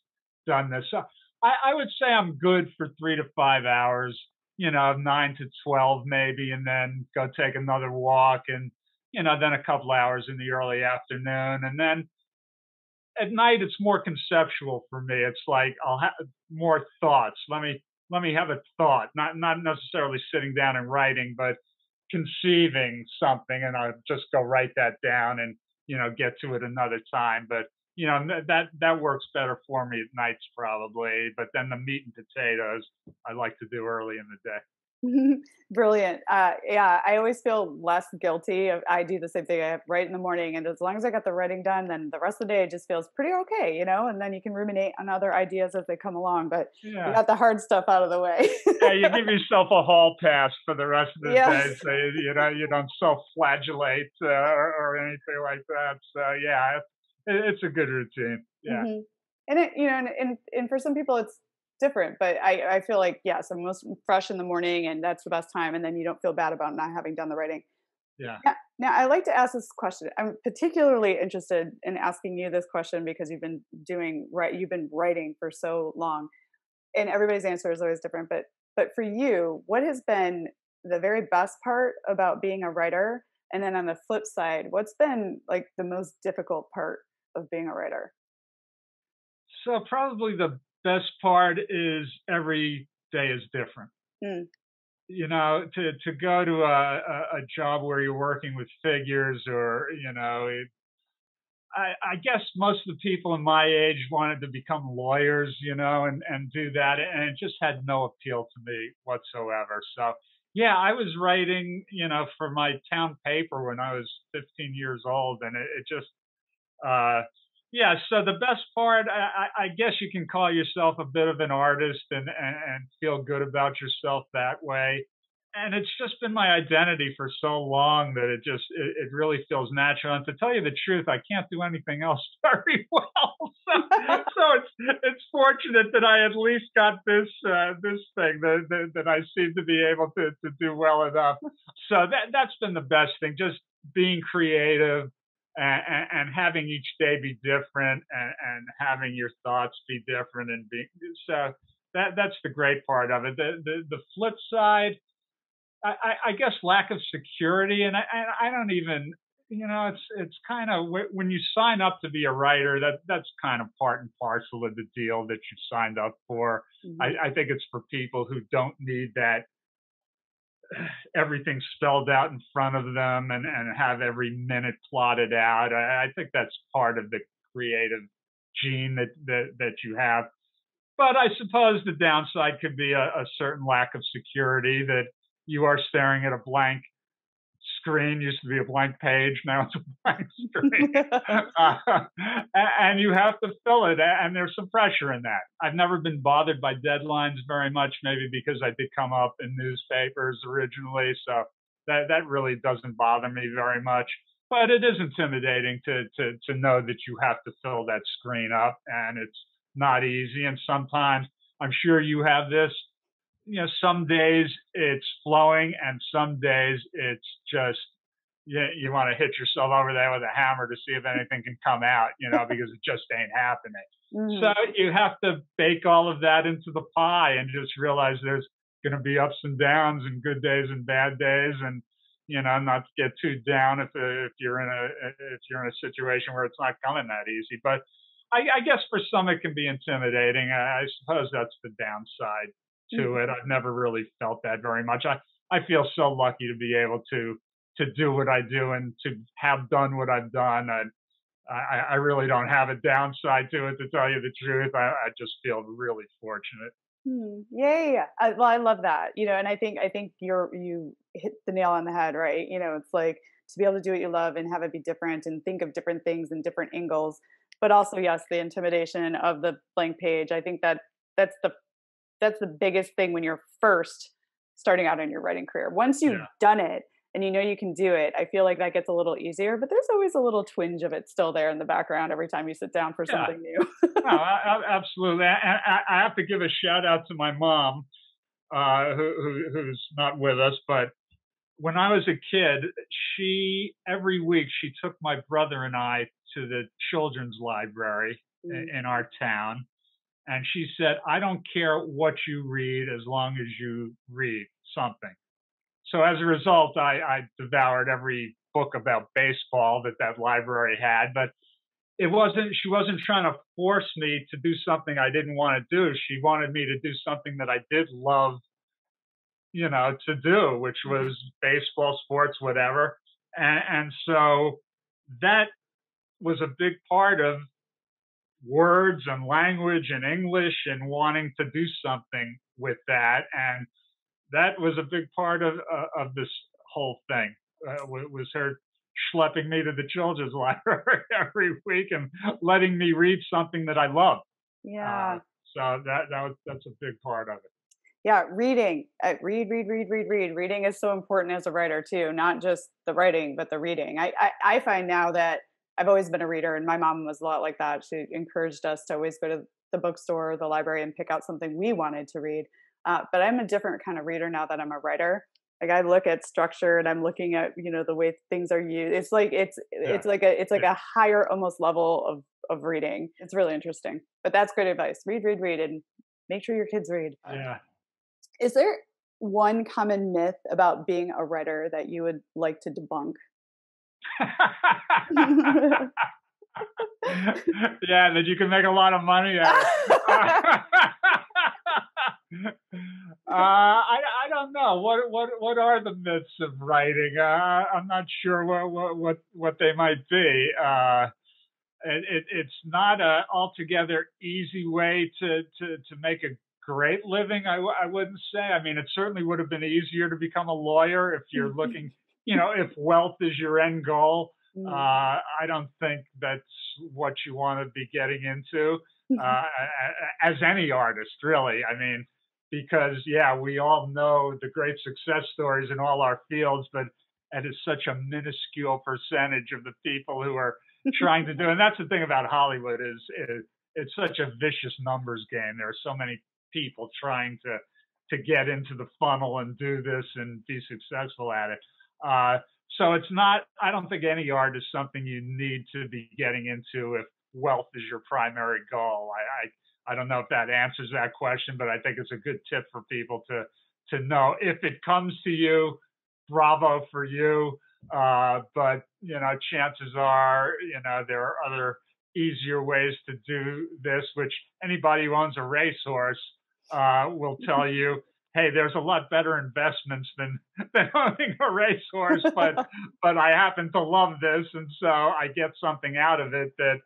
done this. So I would say I'm good for 3 to 5 hours, you know, 9 to 12 maybe, and then go take another walk, and, you know, then a couple hours in the early afternoon. And then at night, it's more conceptual for me. It's like I'll have more thoughts. Let me have a thought, not necessarily sitting down and writing, but conceiving something, and I'll just go write that down and, you know, get to it another time. But, you know, that works better for me at nights probably. But then the meat and potatoes I like to do early in the day. Brilliant. Yeah, I always feel less guilty. I do the same thing. I write in the morning, and as long as I got the writing done, then the rest of the day just feels pretty okay, And then you can ruminate on other ideas as they come along. But you Yeah. got the hard stuff out of the way. Yeah, you give yourself a hall pass for the rest of the day, Yes. so you don't self-flagellate or anything like that. So yeah, it's a good routine. Yeah, hmm And and for some people it's different, but I feel like yes, I'm most fresh in the morning, and that's the best time, and then you don't feel bad about not having done the writing. yeah. Now, I like to ask this question. I'm particularly interested in asking you this question because you've been writing for so long, and everybody's answer is always different. But for you, what has been the very best part about being a writer? And then on the flip side, what's been like the most difficult part of being a writer? So probably the best part is every day is different. Mm, To go to a job where you're working with figures, or I guess most of the people in my age wanted to become lawyers, and do that, and it just had no appeal to me whatsoever. So yeah, I was writing, for my town paper when I was 15 years old, and it just uh, yeah. So the best part, I guess you can call yourself a bit of an artist, and feel good about yourself that way. And it's just been my identity for so long that it really feels natural. And to tell you the truth, I can't do anything else very well. So it's fortunate that I at least got this thing that I seem to be able to do well enough. So that's been the best thing, just being creative, and having each day be different, and having your thoughts be different, and be so that's the great part of it. The flip side, I guess, lack of security, and I don't even, it's kind of, when you sign up to be a writer, that's kind of part and parcel of the deal that you signed up for. mhm. I think it's for people who don't need that everything spelled out in front of them, and have every minute plotted out. I think that's part of the creative gene that you have. But I suppose the downside could be a certain lack of security, that you are staring at a blank screen. Used to be a blank page, now it's a blank screen. And you have to fill it, and there's some pressure in that. I've never been bothered by deadlines very much, maybe because I did come up in newspapers originally, so that really doesn't bother me very much. But it is intimidating to know that you have to fill that screen up, and it's not easy. And sometimes, I'm sure you have this, some days it's flowing, and some days it's just, you want to hit yourself over there with a hammer to see if anything can come out, because it just ain't happening. So Mhm. you have to bake all of that into the pie, and just realize there's going to be ups and downs, and good days and bad days, and not to get too down if you're in a situation where it's not coming that easy. But I guess for some it can be intimidating. I suppose that's the downside to it. Mhm. I've never really felt that very much. I feel so lucky to be able to do what I do, and to have done what I've done. I really don't have a downside to it, to tell you the truth. I just feel really fortunate. Yeah, yeah, yeah. Well, I love that. And I think you hit the nail on the head, right? It's like to be able to do what you love and have it be different and think of different things and different angles, but also yes, the intimidation of the blank page. I think that's the that's the biggest thing when you're first starting out in your writing career. Once you've Yeah. done it and you know you can do it, I feel like that gets a little easier, but there's always a little twinge of it still there in the background every time you sit down for Yeah. something new. No, absolutely. I have to give a shout out to my mom, who's not with us. But when I was a kid, she every week she took my brother and I to the children's library Mm. in our town, and she said, "I don't care what you read as long as you read something." So as a result, I devoured every book about baseball that library had. But she wasn't trying to force me to do something I didn't want to do. She wanted me to do something that I did love, to do, which Mhm. was baseball, sports, whatever. And so that was a big part of words and language and English, and wanting to do something with that. And that was a big part of this whole thing. Was her schlepping me to the children's library every week and letting me read something that I love. Yeah. So that's a big part of it. Yeah, reading. Read. Reading is so important as a writer too, not just the writing, but the reading. I find now that I've always been a reader, and my mom was a lot like that. She encouraged us to always go to the bookstore or the library and pick out something we wanted to read. But I'm a different kind of reader now that I'm a writer. Like I look at structure and I'm looking at, the way things are used. It's like it's like a higher almost level of reading. It's really interesting. But that's great advice. Read, and make sure your kids read. Yeah. Is there one common myth about being a writer that you would like to debunk? Yeah, that you can make a lot of money at it. I don't know what are the myths of writing. I'm not sure what they might be. It's not a altogether easy way to make a great living. I wouldn't say. I mean, it certainly would have been easier to become a lawyer if you're looking, if wealth is your end goal. I don't think that's what you want to be getting into as any artist, really. I mean, because, we all know the great success stories in all our fields, but it is such a minuscule percentage of the people who are trying to do. And that's the thing about Hollywood is it's such a vicious numbers game. There are so many people trying to get into the funnel and do this and be successful at it. So it's not, I don't think any art is something you need to be getting into if wealth is your primary goal. I don't know if that answers that question, but I think it's a good tip for people to know. If it comes to you, bravo for you. But, chances are, there are other easier ways to do this, which anybody who owns a racehorse will tell you, hey, there's a lot better investments than owning a racehorse, but I happen to love this, and so I get something out of it that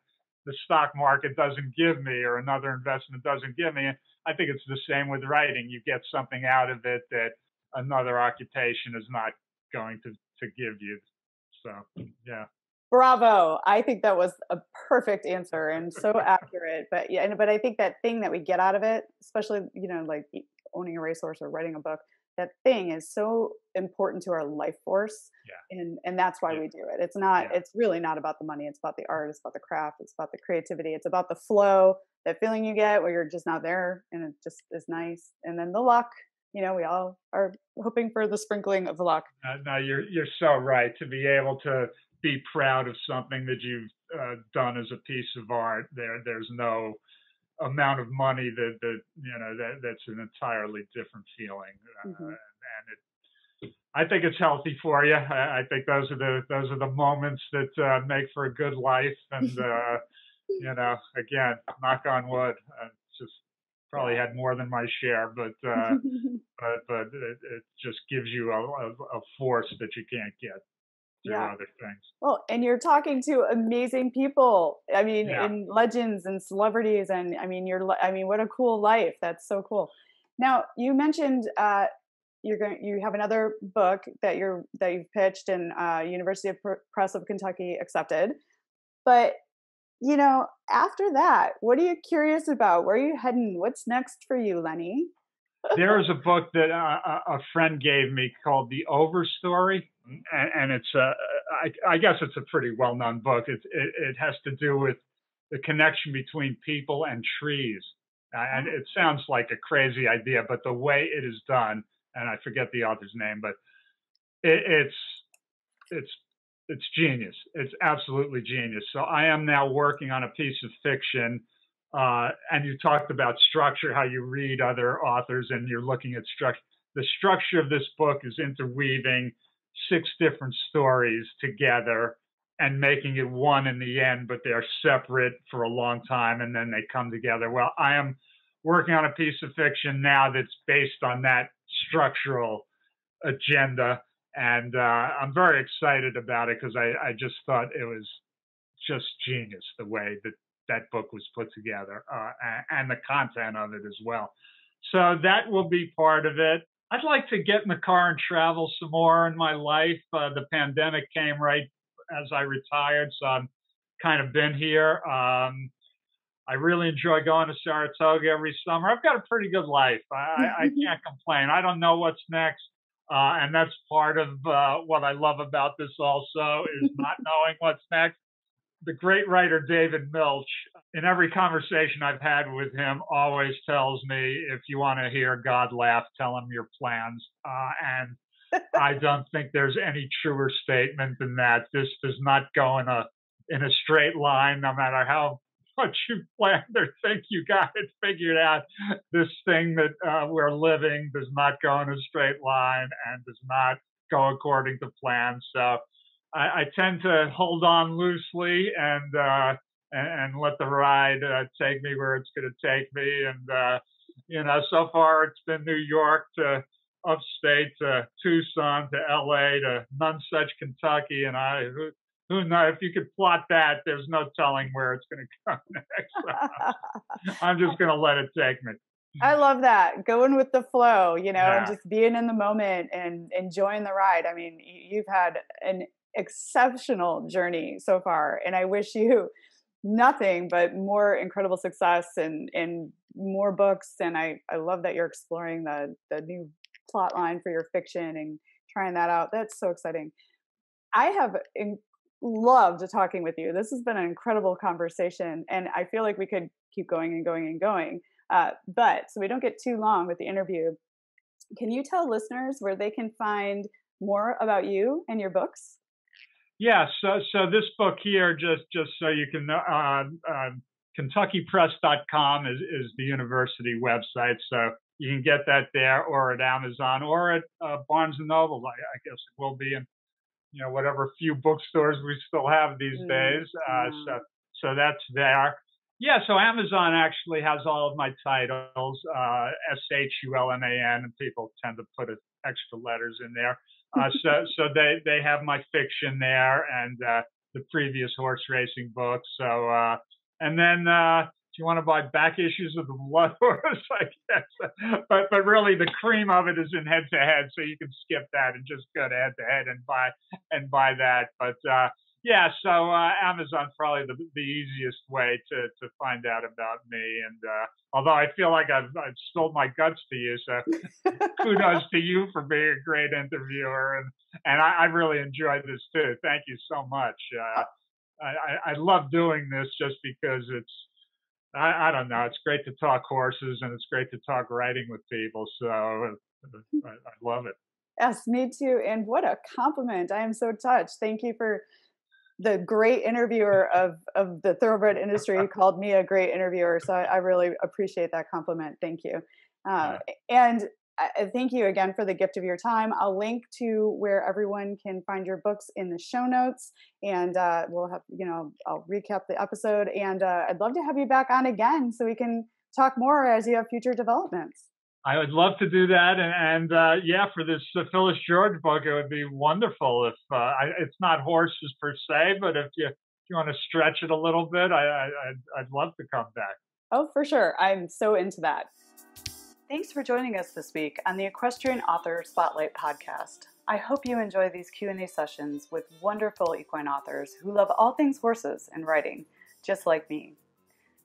the stock market doesn't give me or another investment doesn't give me. I think it's the same with writing. You get something out of it that another occupation is not going to give you. So, yeah. Bravo. I think that was a perfect answer and so accurate. But but I think that thing that we get out of it, especially, like owning a racehorse or writing a book, that thing is so important to our life force. Yeah. And that's why we do it. It's not, it's really not about the money. It's about the art. It's about the craft. It's about the creativity. It's about the flow, that feeling you get where you're just not there and it just is nice. And then the luck, we all are hoping for the sprinkling of luck. No, you're so right. To be able to be proud of something that you've done as a piece of art, there's no amount of money that's an entirely different feeling, and I think it's healthy for you. I think those are the moments that make for a good life, and again, knock on wood, just probably had more than my share, but it just gives you a force that you can't get through other things. Well, and you're talking to amazing people. I mean, and legends and celebrities, and what a cool life. That's so cool. Now, you mentioned you have another book that you've pitched and University of Press of Kentucky accepted. But after that, what are you curious about? Where are you heading? What's next for you, Lenny? There is a book that a friend gave me called The Overstory, and it's I guess it's a pretty well-known book. It has to do with the connection between people and trees, and it sounds like a crazy idea, but the way it is done, and I forget the author's name, but it's genius. It's absolutely genius. So I am now working on a piece of fiction. And you talked about structure, how you read other authors and you're looking at structure. The structure of this book is interweaving 6 different stories together and making it one in the end, but they're separate for a long time and then they come together. Well, I am working on a piece of fiction now that's based on that structural agenda. And I'm very excited about it because I just thought it was just genius the way that book was put together and the content of it as well. So that will be part of it. I'd like to get in the car and travel some more in my life. The pandemic came right as I retired, so I've kind of been here. I really enjoy going to Saratoga every summer. I've got a pretty good life. I can't complain. I don't know what's next. And that's part of what I love about this also is not knowing what's next. The great writer David Milch, in every conversation I've had with him, always tells me, if you want to hear God laugh, tell him your plans. And I don't think there's any truer statement than that. This does not go in a straight line, no matter how much you planned or think you got it figured out. This thing that we're living does not go in a straight line and does not go according to plan. So I tend to hold on loosely and let the ride take me where it's going to take me. And so far it's been New York to upstate to Tucson to LA to Nonsuch, Kentucky, and who knows, if you could plot that, there's no telling where it's going to go next. I'm just going to let it take me. I love that. Going with the flow, and just being in the moment and enjoying the ride. I mean, you've had an exceptional journey so far, and I wish you nothing but more incredible success and more books. And I love that you're exploring the new plot line for your fiction and trying that out. That's so exciting. I have loved talking with you. This has been an incredible conversation, and I feel like we could keep going and going and going. But so we don't get too long with the interview, can you tell listeners where they can find more about you and your books? Yeah, so this book here, just so you can know, KentuckyPress.com is the university website, so you can get that there, or at Amazon, or at Barnes and Noble. I guess it will be in whatever few bookstores we still have these days. So that's there. Yeah, so Amazon actually has all of my titles, Shulman, and people tend to put extra letters in there. So they have my fiction there and the previous horse racing books. So and then if you want to buy back issues of the Blood Horse, I guess. But really the cream of it is in Head to Head, so you can skip that and just go to Head to Head and buy that. But yeah, so Amazon's probably the easiest way to find out about me. And although I feel like I've spilled my guts to you, so kudos to you for being a great interviewer. And I really enjoyed this too. Thank you so much. I love doing this just because I don't know, it's great to talk horses and it's great to talk writing with people. So I love it. Yes, me too. And what a compliment. I am so touched. Thank you for the great interviewer of the thoroughbred industry called me a great interviewer. So I really appreciate that compliment. Thank you. And thank you again for the gift of your time. I'll link to where everyone can find your books in the show notes, and we'll have, I'll recap the episode, and I'd love to have you back on again so we can talk more as you have future developments. I would love to do that, and yeah, for this Phyllis George book, it would be wonderful if it's not horses per se, but if you want to stretch it a little bit, I'd love to come back. Oh, for sure, I'm so into that. Thanks for joining us this week on the Equestrian Author Spotlight podcast. I hope you enjoy these Q&A sessions with wonderful equine authors who love all things horses and writing, just like me.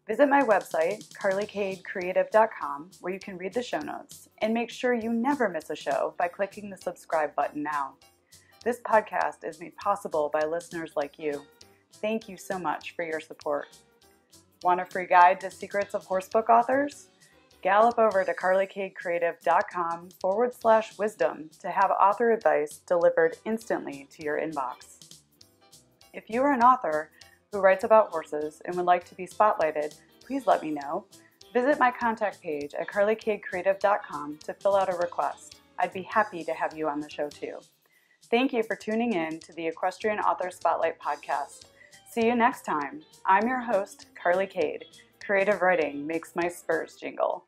Visit my website, carlycadecreative.com, where you can read the show notes, and make sure you never miss a show by clicking the subscribe button now. This podcast is made possible by listeners like you. Thank you so much for your support. Want a free guide to secrets of horsebook authors? Gallop over to carlycadecreative.com/wisdom to have author advice delivered instantly to your inbox. If you are an author who writes about horses and would like to be spotlighted, please let me know. Visit my contact page at carlycadecreative.com to fill out a request. I'd be happy to have you on the show too. Thank you for tuning in to the Equestrian Author Spotlight podcast. See you next time. I'm your host, Carly Cade. Creative writing makes my spurs jingle.